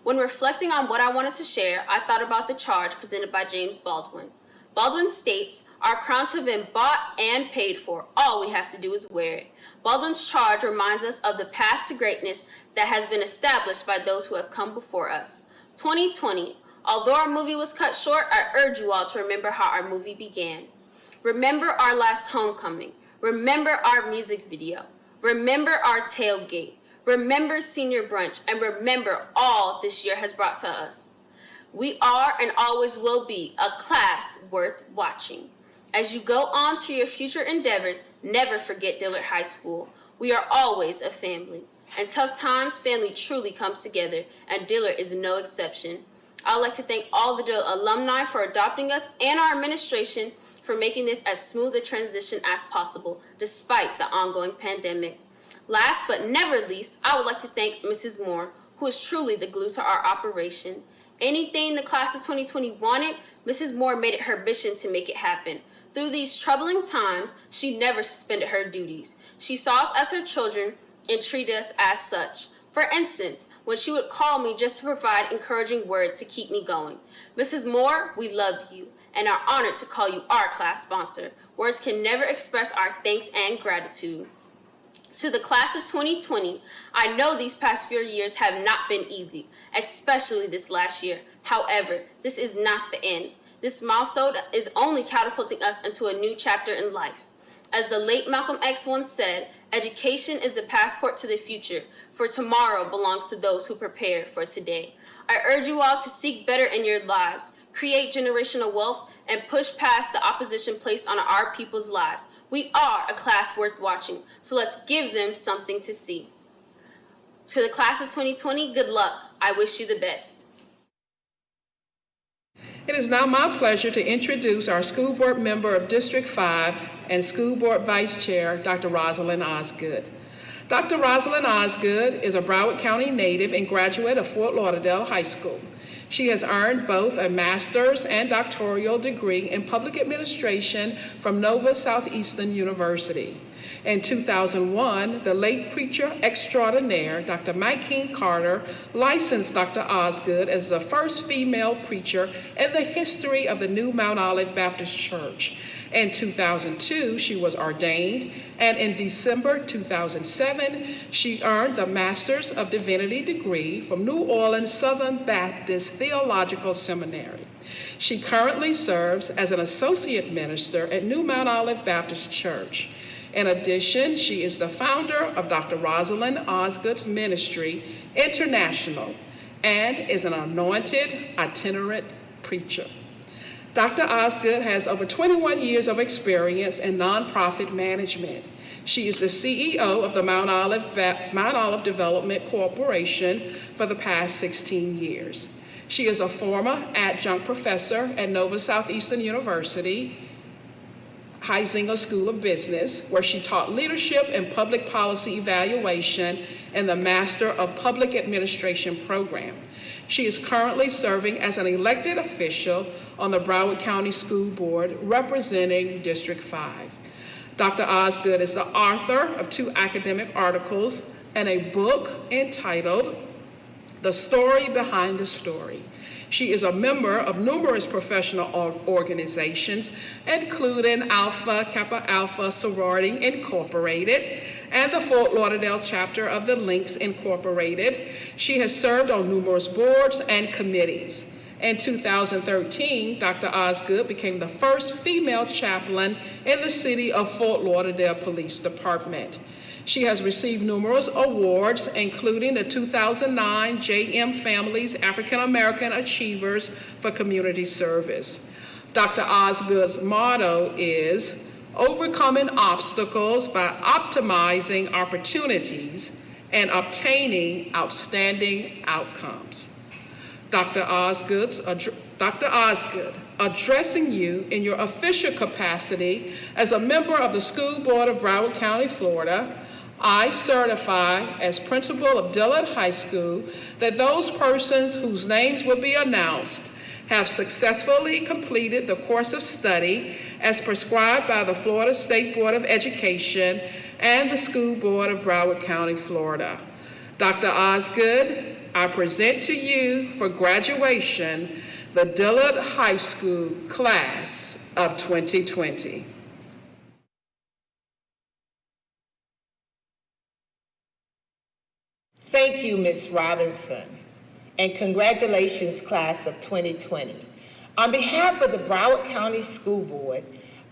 When reflecting on what I wanted to share, I thought about the charge presented by James Baldwin. Baldwin states, "Our crowns have been bought and paid for. All we have to do is wear it." Baldwin's charge reminds us of the path to greatness that has been established by those who have come before us. 2020, although our movie was cut short, I urge you all to remember how our movie began. Remember our last homecoming. Remember our music video. Remember our tailgate. Remember senior brunch, and remember all this year has brought to us. We are and always will be a class worth watching. As you go on to your future endeavors, never forget Dillard High School. We are always a family. In tough times, family truly comes together, and Dillard is no exception. I'd like to thank all the Dillard alumni for adopting us and our administration for making this as smooth a transition as possible, despite the ongoing pandemic. Last but never least, I would like to thank Mrs. Moore, who is truly the glue to our operation. Anything the class of 2020 wanted, Mrs. Moore made it her mission to make it happen. Through these troubling times, she never suspended her duties. She saw us as her children and treated us as such. For instance, when she would call me just to provide encouraging words to keep me going. "Mrs. Moore, we love you. and are honored to call you our class sponsor. Words can never express our thanks and gratitude. To the class of 2020, I know these past few years have not been easy, especially this last year. However, this is not the end. This milestone is only catapulting us into a new chapter in life. As the late Malcolm X once said, education is the passport to the future, for tomorrow belongs to those who prepare for today. I urge you all to seek better in your lives, create generational wealth, and push past the opposition placed on our people's lives. We are a class worth watching, so let's give them something to see. To the class of 2020, good luck. I wish you the best. It is now my pleasure to introduce our school board member of District 5 and school board vice chair, Dr. Rosalind Osgood. Dr. Rosalind Osgood is a Broward County native and graduate of Fort Lauderdale High School. She has earned both a master's and doctoral degree in public administration from Nova Southeastern University. In 2001, the late preacher extraordinaire, Dr. Mike King Carter, licensed Dr. Osgood as the first female preacher in the history of the New Mount Olive Baptist Church. In 2002, she was ordained, and in December 2007, she earned the Master's of Divinity degree from New Orleans Southern Baptist Theological Seminary. She currently serves as an associate minister at New Mount Olive Baptist Church. In addition, she is the founder of Dr. Rosalind Osgood's Ministry International and is an anointed itinerant preacher. Dr. Osgood has over 21 years of experience in nonprofit management. She is the CEO of the Mount Olive Development Corporation for the past 16 years. She is a former adjunct professor at Nova Southeastern University, Heisinger School of Business, where she taught leadership and public policy evaluation in the Master of Public Administration program. She is currently serving as an elected official on the Broward County School Board representing District 5. Dr. Osgood is the author of 2 academic articles and a book entitled The Story Behind the Story. She is a member of numerous professional organizations, including Alpha Kappa Alpha Sorority Incorporated and the Fort Lauderdale chapter of the Links Incorporated. She has served on numerous boards and committees. In 2013, Dr. Osgood became the first female chaplain in the city of Fort Lauderdale Police Department. She has received numerous awards, including the 2009 J.M. Families African American Achievers for Community Service. Dr. Osgood's motto is overcoming obstacles by optimizing opportunities and obtaining outstanding outcomes. Dr. Osgood, addressing you in your official capacity as a member of the School Board of Broward County, Florida, I certify as principal of Dillard High School that those persons whose names will be announced have successfully completed the course of study as prescribed by the Florida State Board of Education and the School Board of Broward County, Florida. Dr. Osgood, I present to you for graduation the Dillard High School class of 2020. Thank you, Ms. Robinson, and congratulations, class of 2020. On behalf of the Broward County School Board,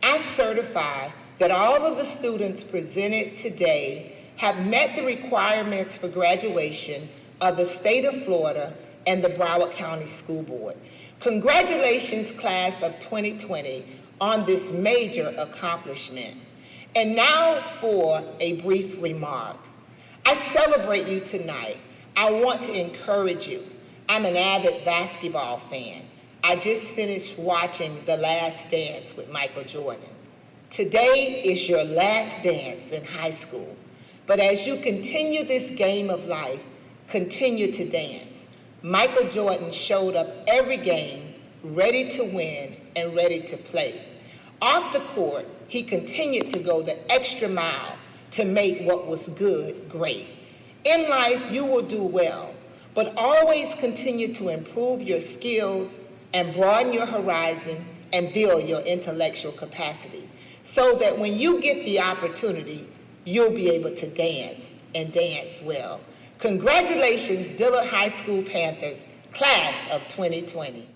I certify that all of the students presented today have met the requirements for graduation of the state of Florida and the Broward County School Board. Congratulations, class of 2020, on this major accomplishment. And now for a brief remark. I celebrate you tonight. I want to encourage you. I'm an avid basketball fan. I just finished watching The Last Dance with Michael Jordan. Today is your last dance in high school. But as you continue this game of life, continue to dance. Michael Jordan showed up every game, ready to win and ready to play. Off the court, he continued to go the extra mile to make what was good great. In life, you will do well, but always continue to improve your skills and broaden your horizon and build your intellectual capacity so that when you get the opportunity, you'll be able to dance and dance well. Congratulations, Dillard High School Panthers, class of 2020.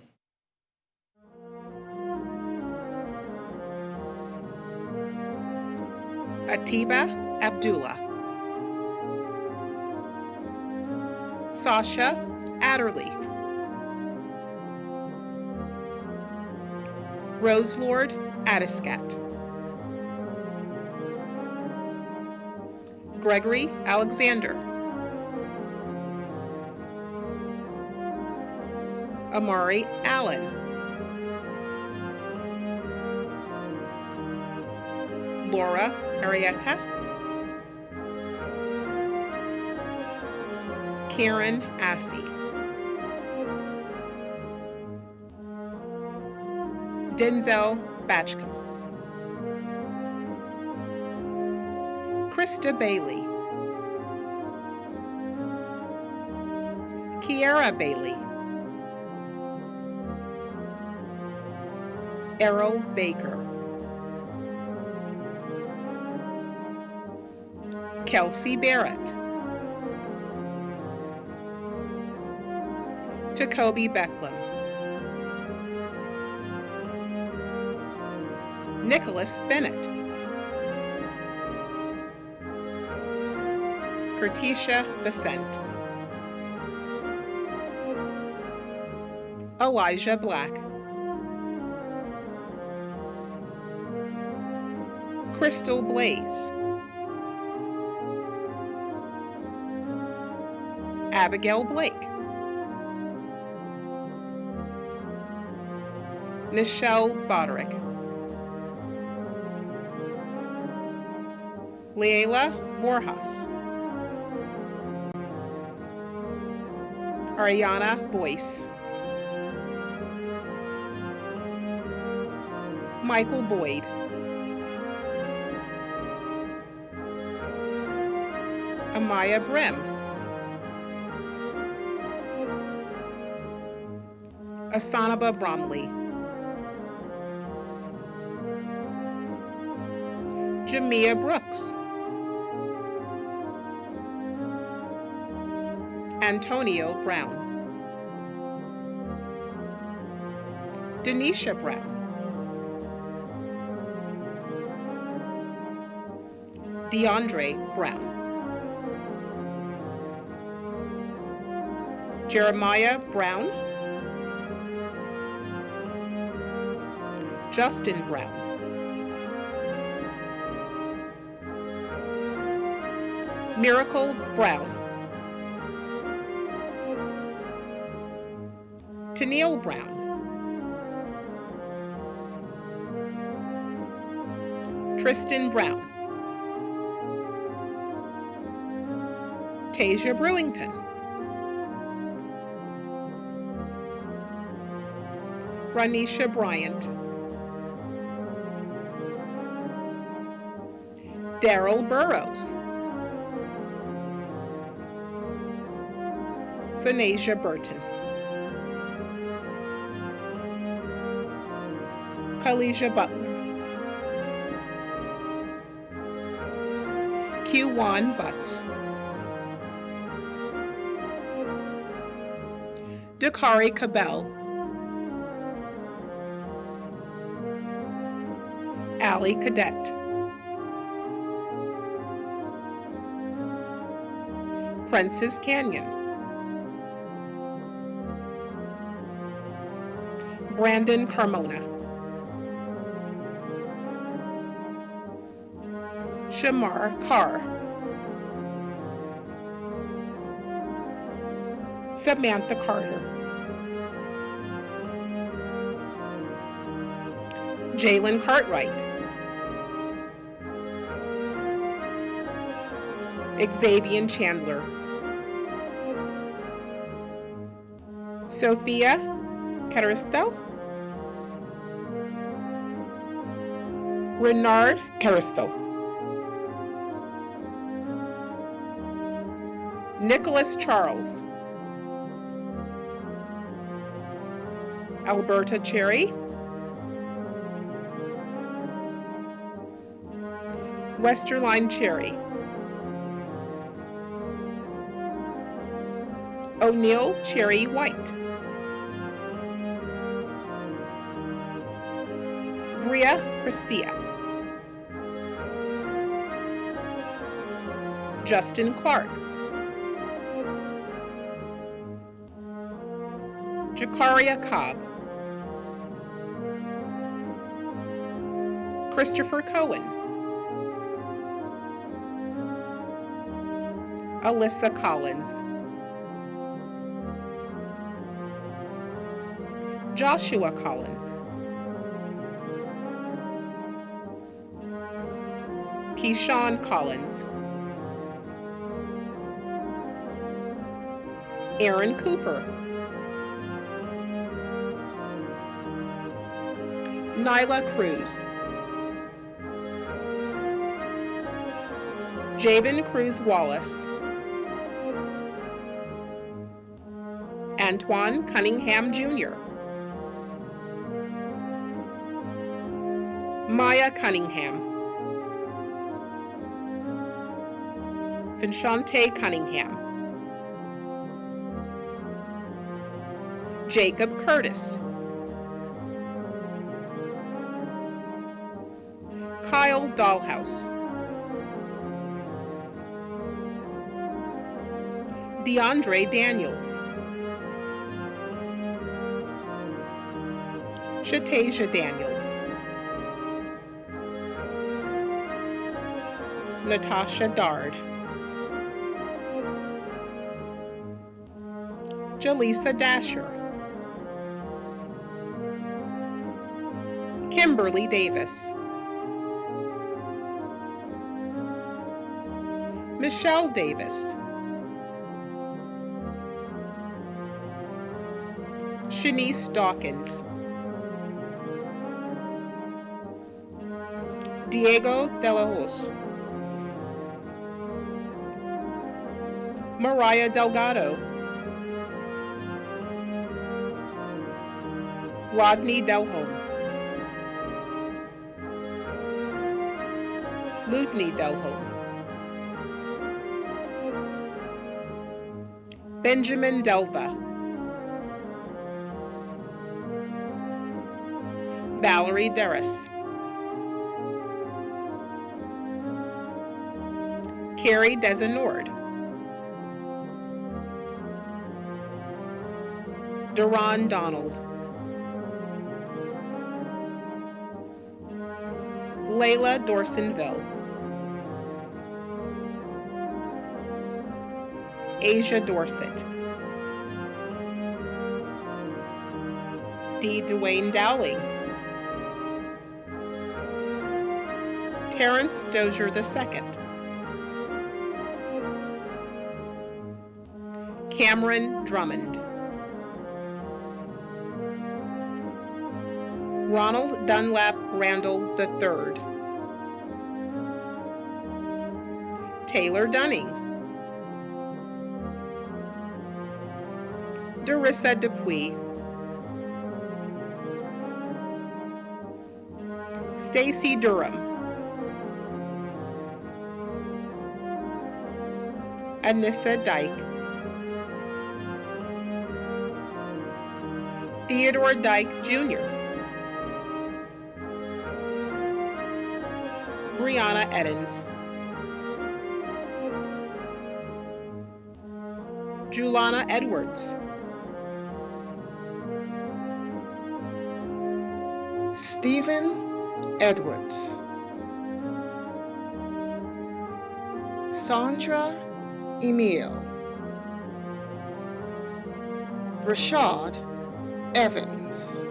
Atiba Abdullah. Sasha Adderley. Roselord Adiscat. Gregory Alexander. Amari Allen. Laura Arietta. Karen Assey. Denzel Batchcom. Krista Bailey. Kiara Bailey. Errol Baker. Kelsey Barrett. Jacoby Becklem. Nicholas Bennett. Kertisha Besant. Elijah Black. Crystal Blaze. Abigail Blake. Nichelle Boderick. Leila Warhus. Ariana Boyce. Michael Boyd. Amaya Brim. Asanaba Bromley. Jamia Brooks. Antonio Brown. Denisha Brown. DeAndre Brown. Jeremiah Brown. Justin Brown. Miracle Brown. Tennille Brown. Tristan Brown. Tasia Brewington. Ranisha Bryant. Daryl Burrows. Sanasia Burton. Kalisha Butler. Q1 Butts. Dakari Cabell. Allie Cadet. Princess Canyon. Brandon Carmona. Shamar Carr. Samantha Carter. Jalen Cartwright. Xavier Chandler. Sophia Caristo. Renard Caristo. Nicholas Charles. Alberta Cherry. Westerline Cherry, O'Neill Cherry White, Bria Christia, Justin Clark, Jakaria Cobb, Christopher Cohen, Alyssa Collins, Joshua Collins, Keyshawn Collins, Aaron Cooper, Nyla Cruz, Jabin Cruz Wallace, Antoine Cunningham Jr., Maya Cunningham, Vinchante Cunningham, Jacob Curtis, Kyle Dahlhaus, DeAndre Daniels, Shatasia Daniels, Natasha Dard, Jaleesa Dasher, Kimberly Davis, Michelle Davis, Shanice Dawkins, Diego De La Hoz, Mariah Delgado, Rodney Delhome, Lutney Delhome, Benjamin Delva, Valerie Derris, Carrie Desenord, Duran Donald, Layla Dorsonville, Asia Dorset, D. Dwayne Dowling, Terrence Dozier II, Cameron Drummond, Ronald Dunlap Randall III, Taylor Dunning, Darissa Dupuis, Stacy Durham, Anissa Dyke, Theodore Dyke Jr., Brianna Edens, Julana Edwards, Stephen Edwards, Sandra Emile, Rashad Evans,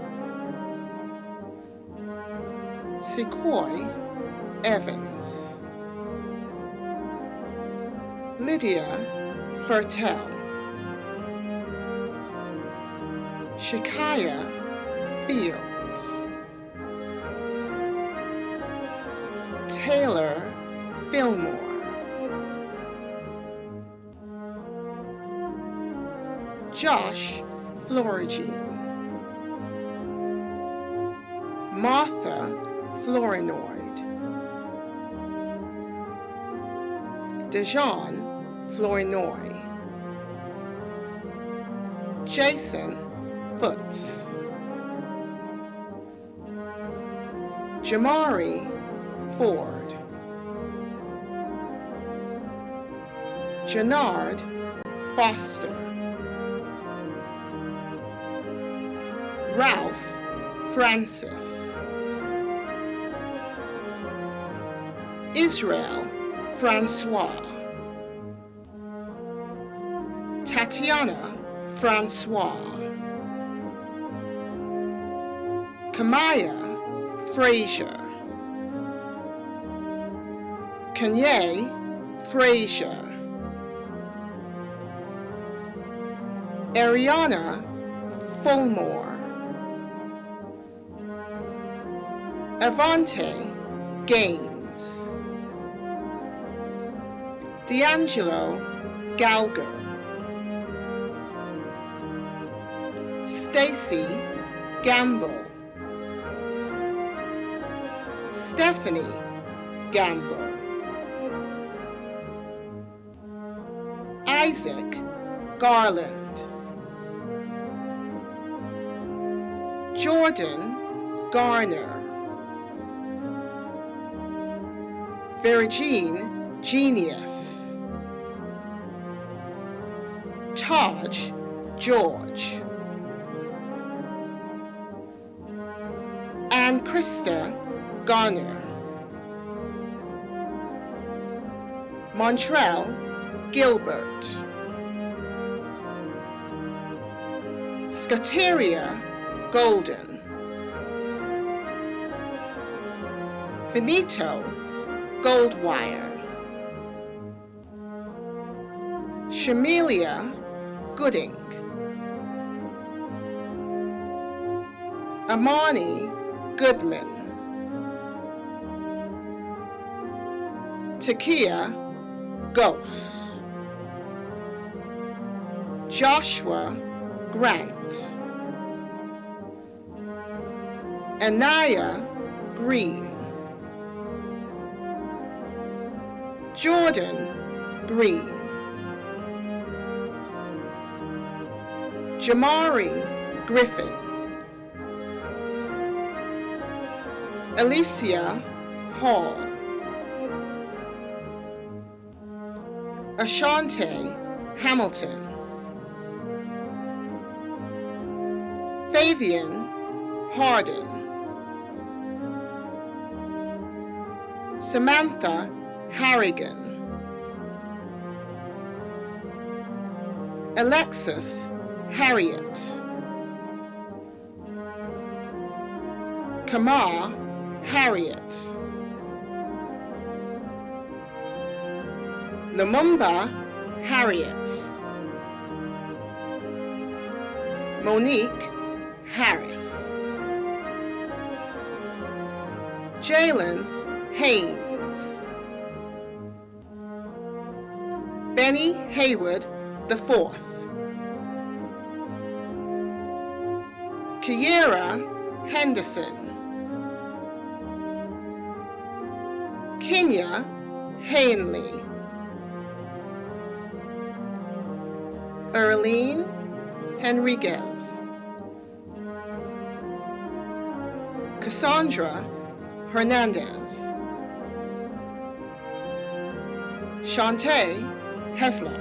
Sequoy Evans, Lydia Fertel, Shakaya Fields, Taylor Fillmore, Josh Florigine, Martha Florinoid, Dejan Flournoy, Jason Foots, Jamari Ford, Jannard Foster, Ralph Francis, Israel Francois, Tatiana Francois, Kamaya Frazier, Kanye Frazier, Ariana Fulmore, Avante Gaines, D'Angelo Galger, Stacy Gamble, Stephanie Gamble, Isaac Garland, Jordan Garner, Virgin Genius, Taj George, Ann Krista Garner, Montrell Gilbert, Skateria Golden, Finito Goldwire, Shamelia Gooding, Amani Goodman, Takia Ghost, Joshua Grant, Anaya Green, Jordan Green, Jamari Griffin, Alicia Hall, Ashante Hamilton, Fabian Harden, Samantha Harrigan, Alexis Harriet, Kamar Harriet, Lumumba Harriet, Monique Harris, Jalen Haynes, Benny Hayward IV, Kiera Henderson, Kenya Hanley, Erlene Henriquez, Cassandra Hernandez, Shantae Heslop,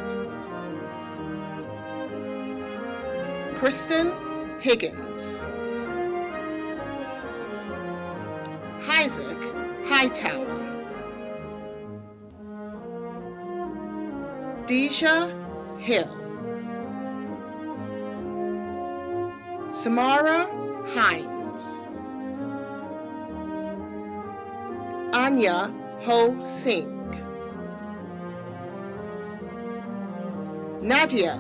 Kristen Higgins, Isaac Hightower, Deja Hill, Samara Hines, Anya Ho Singh, Nadia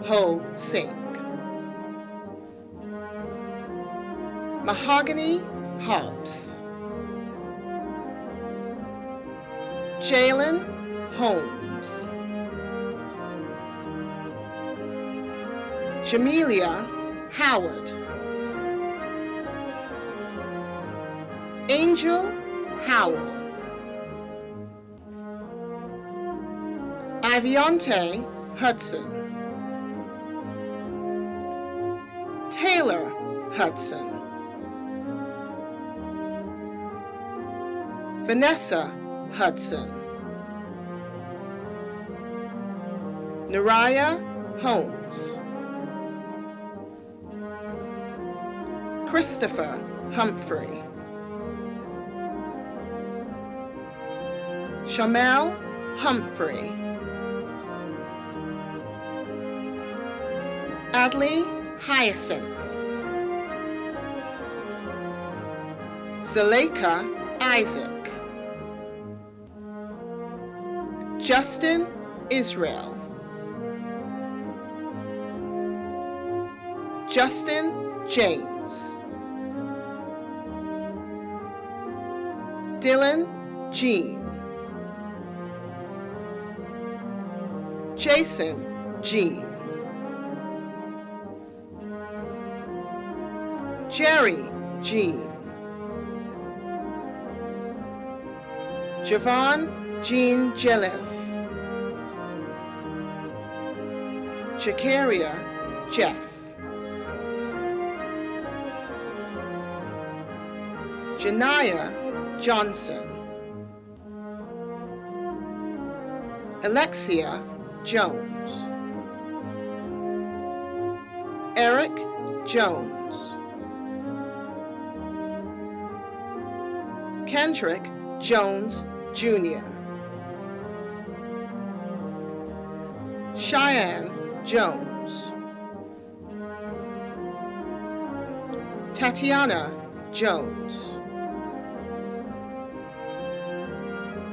Ho Singh, Mahogany Hobbs, Jalen Holmes, Jamelia Howard, Angel Howell, Avionte Hudson, Taylor Hudson, Vanessa Hudson, Naraya Holmes, Christopher Humphrey, Shamel Humphrey, Adley Hyacinth, Zuleika Isaac, Justin Israel, Justin James, Dylan Jean, Jason Jean, Jerry Jean, Javon Jean Gillis, Jakaria Jeff, Janaya Johnson, Alexia Jones, Eric Jones, Kendrick Jones Jr., Cheyenne Jones, Tatiana Jones,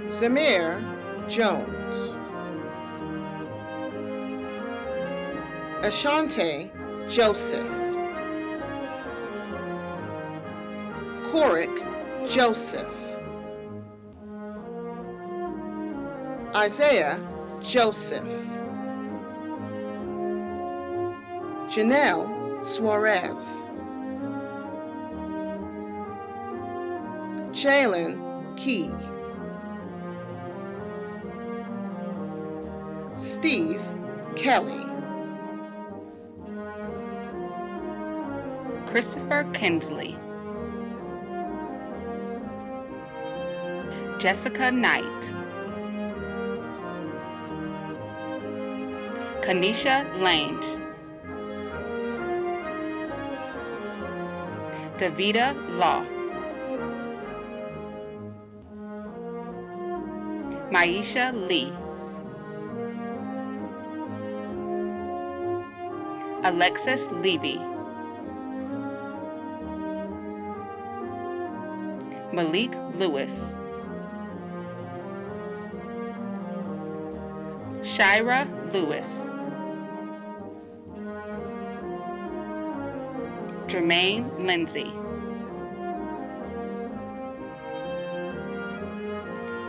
Zamir Jones, Ashante Joseph, Coric Joseph, Isaiah Joseph, Janelle Suarez, Jalen Key, Steve Kelly, Christopher Kinsley, Jessica Knight, Kanisha Lange, Davida Law, Maisha Lee, Alexis Levy, Malik Lewis, Shira Lewis, Jermaine Lindsay,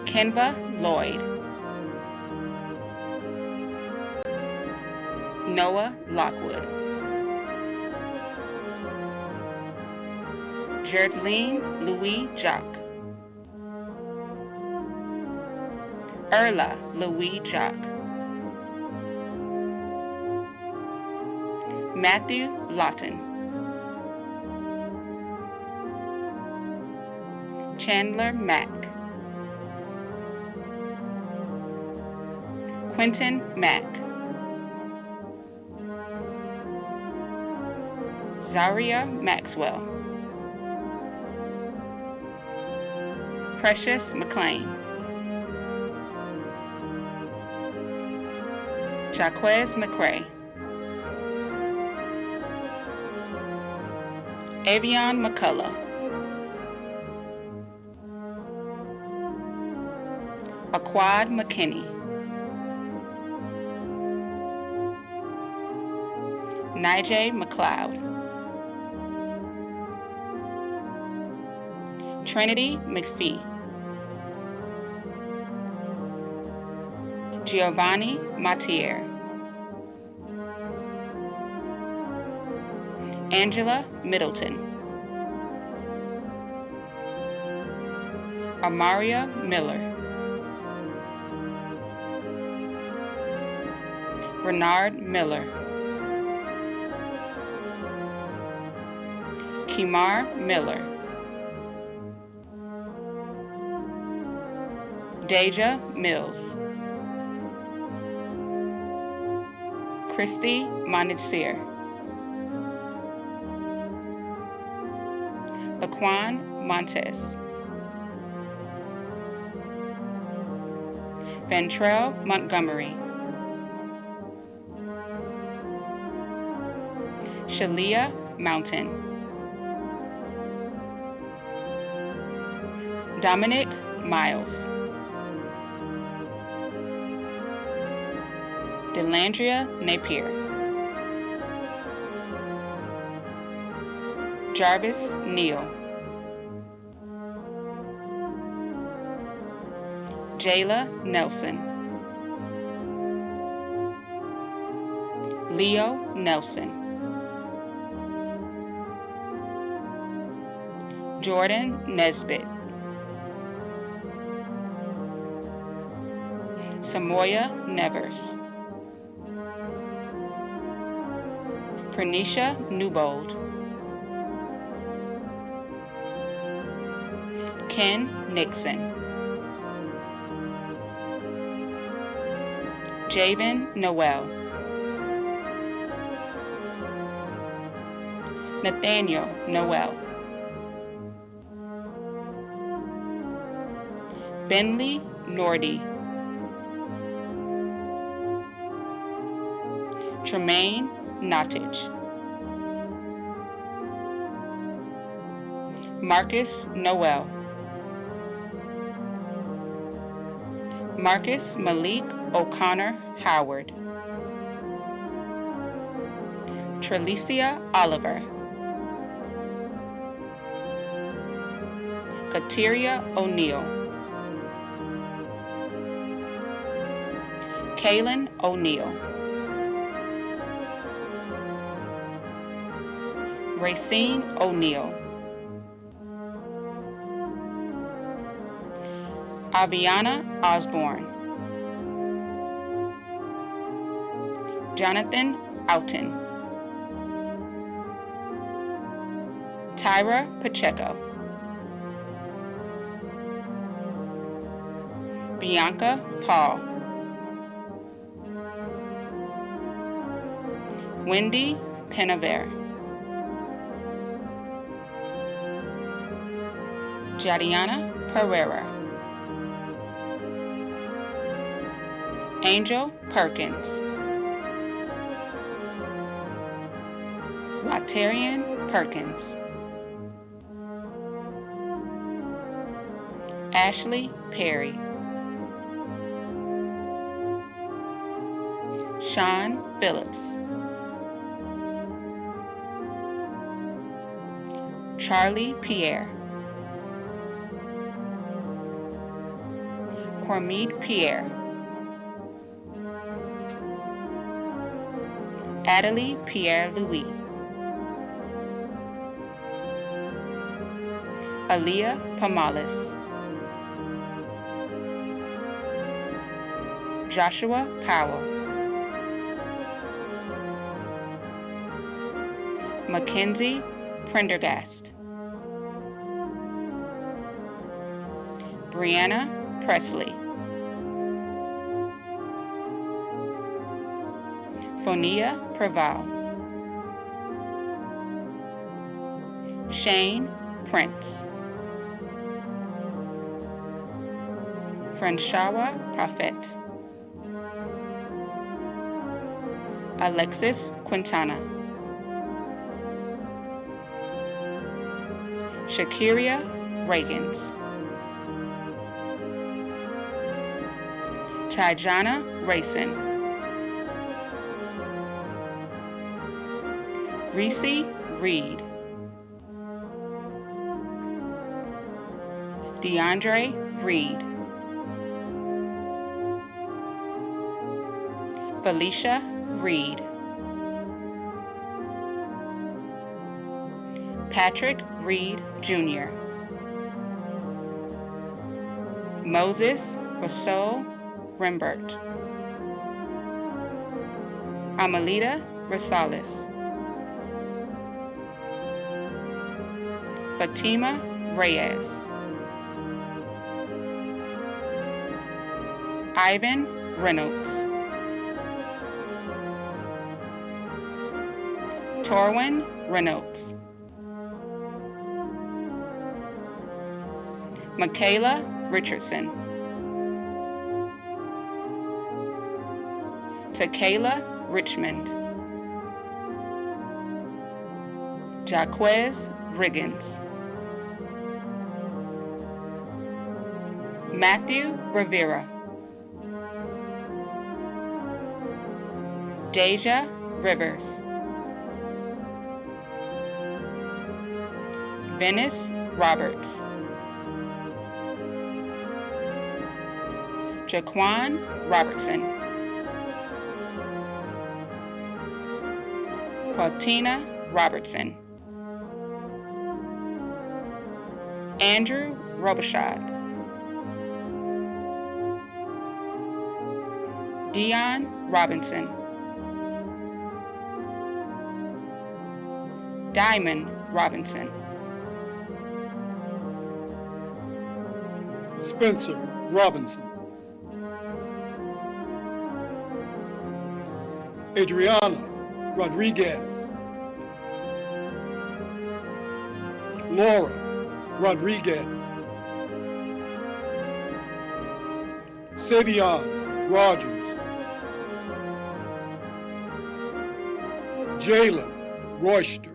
Kenva Lloyd, Noah Lockwood, Jerdleen Louis Jock, Erla Louis Jock, Matthew Lawton, Chandler Mack, Quentin Mack, Zaria Maxwell, Precious McLean, Jaquez McCray, Avion McCullough, Aquad McKinney, Nijay McLeod, Trinity McPhee, Giovanni Mattier, Angela Middleton, Amaria Miller, Bernard Miller, Kimar Miller, Deja Mills, Christy Monitsir, Laquan Montes, Ventrell Montgomery, Shalia Mountain, Dominic Miles, Delandria Napier, Jarvis Neal, Jayla Nelson, Leo Nelson, Jordan Nesbitt, Samoya Nevers, Pernisha Newbold, Ken Nixon, Javen Noel, Nathaniel Noel, Bentley Nordy, Tremaine Nottage, Marcus Noel, Marcus Malik O'Connor Howard, Trelicia Oliver, Kateria O'Neill, Kaylin O'Neill, Racine O'Neill, Aviana Osborne, Jonathan Alton, Tyra Pacheco, Bianca Paul, Wendy Penavere, Jadiana Pereira, Angel Perkins, Latarian Perkins, Ashley Perry, Sean Phillips, Charlie Pierre, Cormide Pierre, Adelie Pierre-Louis, Aaliyah Pamalis, Joshua Powell, Mackenzie Prendergast, Brianna Presley, Fonia Preval, Shane Prince, Franshawa Prophet, Alexis Quintana, Shakiria Reagans, Tijana Rayson, Reese Reed, DeAndre Reed, Felicia Reed, Patrick Reed Jr., Moses Rousseau Rimbert, Amelita Rosales, Fatima Reyes, Ivan Reynolds, Torwin Reynolds, Michaela Richardson, Takayla Richmond, Jaquez Riggins, Matthew Rivera, Deja Rivers, Venice Roberts, Jaquan Robertson, Quatina Robertson, Andrew Robichaud, Dion Robinson, Diamond Robinson, Spencer Robinson, Adriana Rodriguez, Laura Rodriguez, Savion Rogers, Jalen Royster,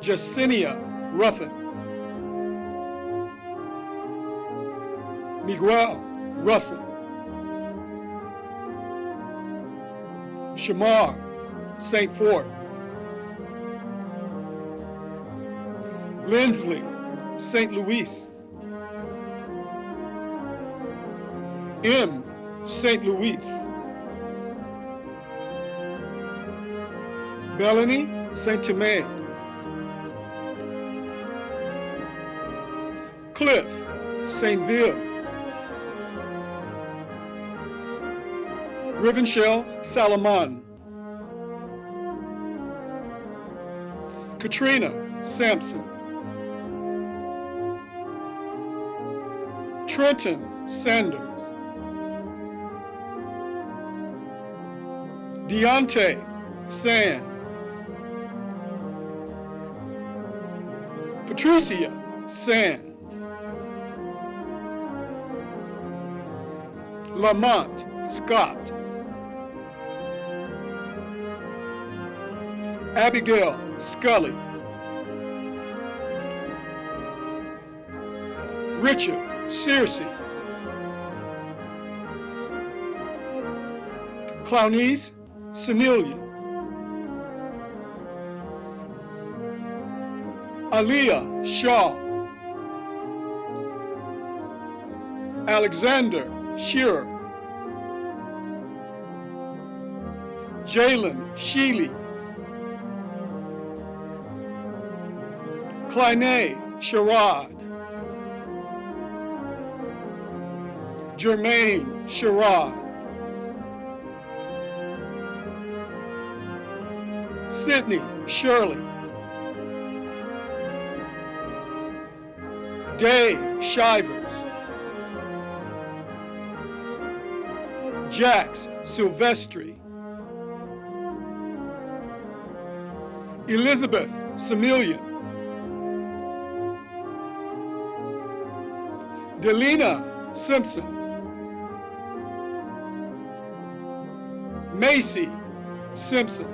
Jacinia Ruffin, Miguel Russell, Shamar St. Fort, Lindsley St. Louis, M. St. Louis, Bellany St. Thomé, Cliff St. Ville, Rivenshell Salaman, Katrina Sampson, Trenton Sanders, Deontay Sands, Patricia Sands, Lamont Scott, Abigail Scully, Richard Searcy, Clownice Senillian, Aaliyah Shaw, Alexander Shearer, Jalen Sheely, Clyne Sherrod, Jermaine Sherrod, Sydney Shirley, Day Shivers, Jax Silvestri, Elizabeth Semillian, Delina Simpson, Macy Simpson,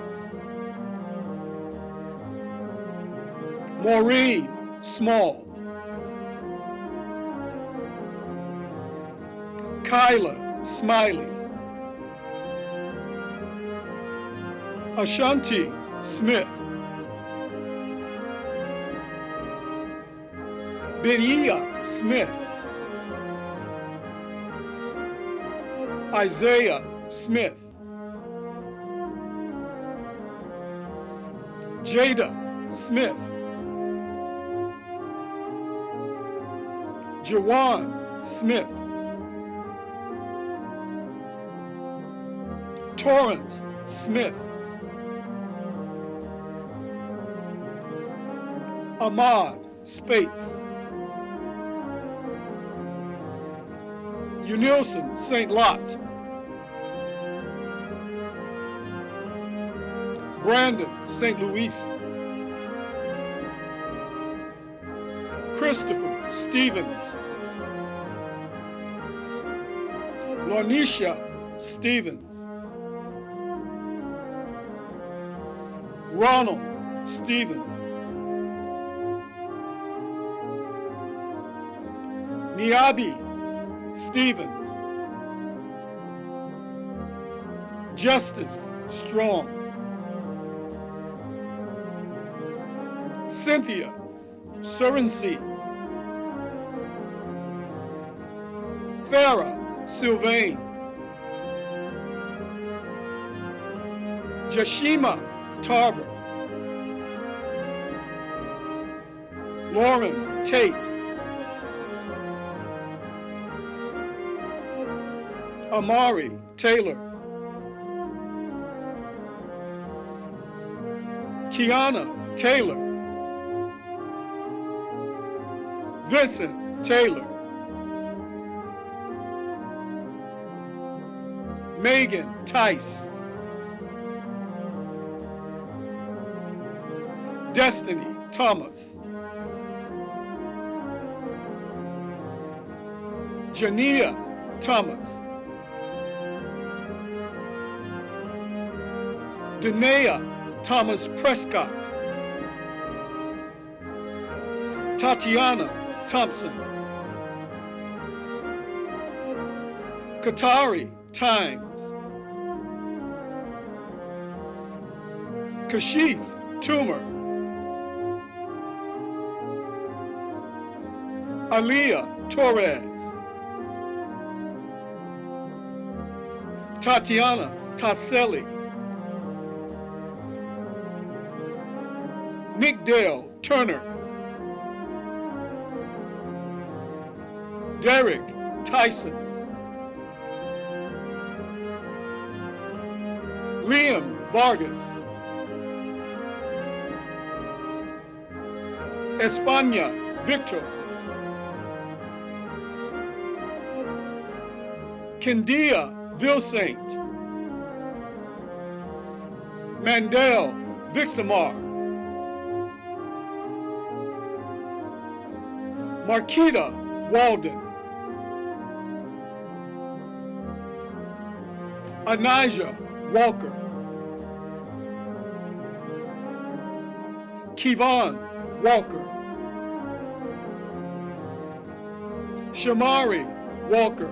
Maureen Small, Kyla Smiley, Ashanti Smith, Benia Smith, Isaiah Smith, Jada Smith, Jawan Smith, Torrance Smith, Ahmad Spates, Unilson St. Lot, Brandon St. Louis, Christopher Stevens, Lanisha Stevens, Ronald Stevens, Niabi Stevens, Justice Strong, Cynthia Surrency, Farah Sylvain, Jashima Tarver, Lauren Tate, Amari Taylor, Kiana Taylor, Vincent Taylor, Megan Tice, Destiny Thomas, Jania Thomas, Danae Thomas Prescott, Tatiana Thompson, Katari Times, Kashif Toomer, Aliyah Torres, Tatiana Tasselli, Nick Dale Turner, Derek Tyson, Liam Vargas, Espana Victor, Kendia Vilsaint, Mandel Vixamar, Marquita Walden, Anijah Walker, Kevon Walker, Shamari Walker,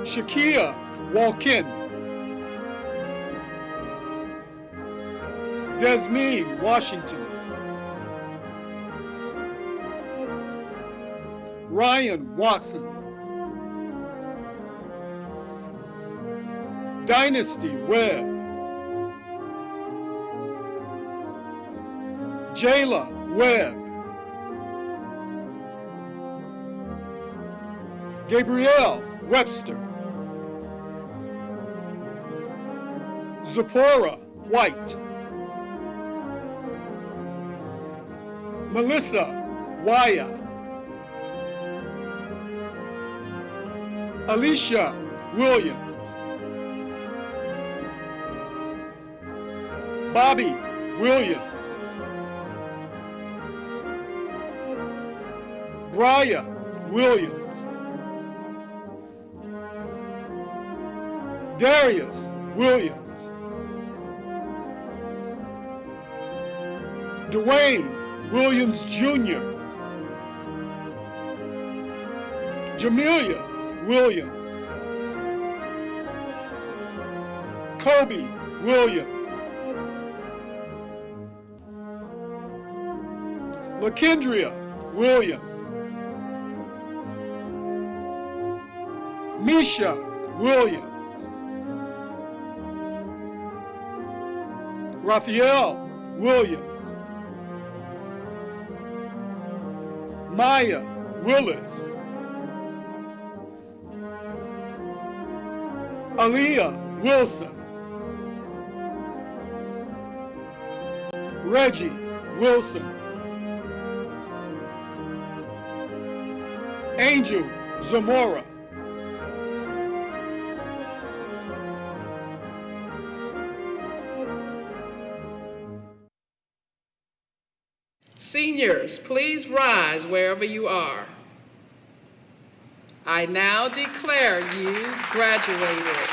Shakia Walkin, Desmeen Washington, Ryan Watson, Dynasty Webb, Jayla Webb, Gabrielle Webster, Zipporah White, Melissa Waya, Alicia Williams, Bobby Williams, Brian Williams, Darius Williams, Dwayne Williams Jr., Jamelia Williams, Kobe Williams, LaKendria Williams, Misha Williams, Raphael Williams, Maya Willis, Aaliyah Wilson. Reggie Wilson. Angel Zamora. Seniors, please rise wherever you are. I now declare you graduated.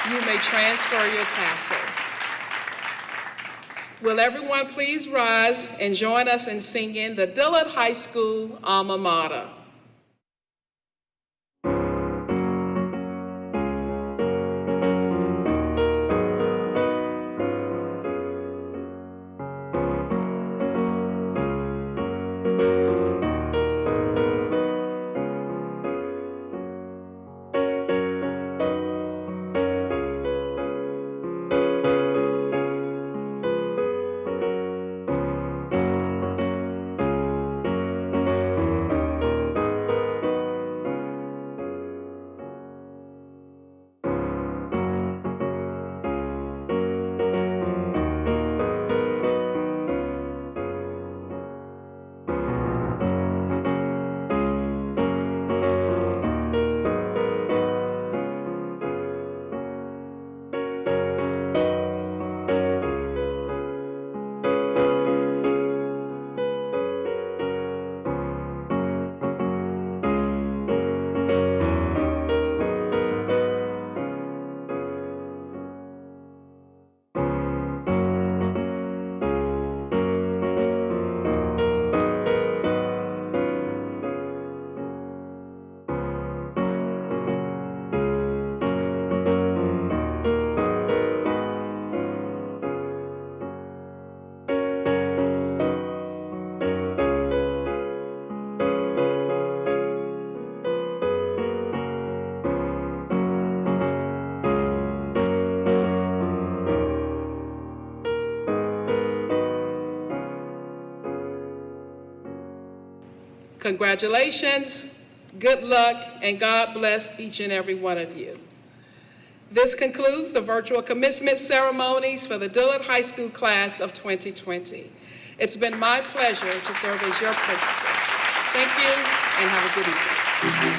You may transfer your tassels. Will everyone please rise and join us in singing the Dillard High School alma mater. Congratulations, good luck, and God bless each and every one of you. This concludes the virtual commencement ceremonies for the Dillard High School class of 2020. It's been my pleasure to serve as your principal. Thank you, and have a good evening.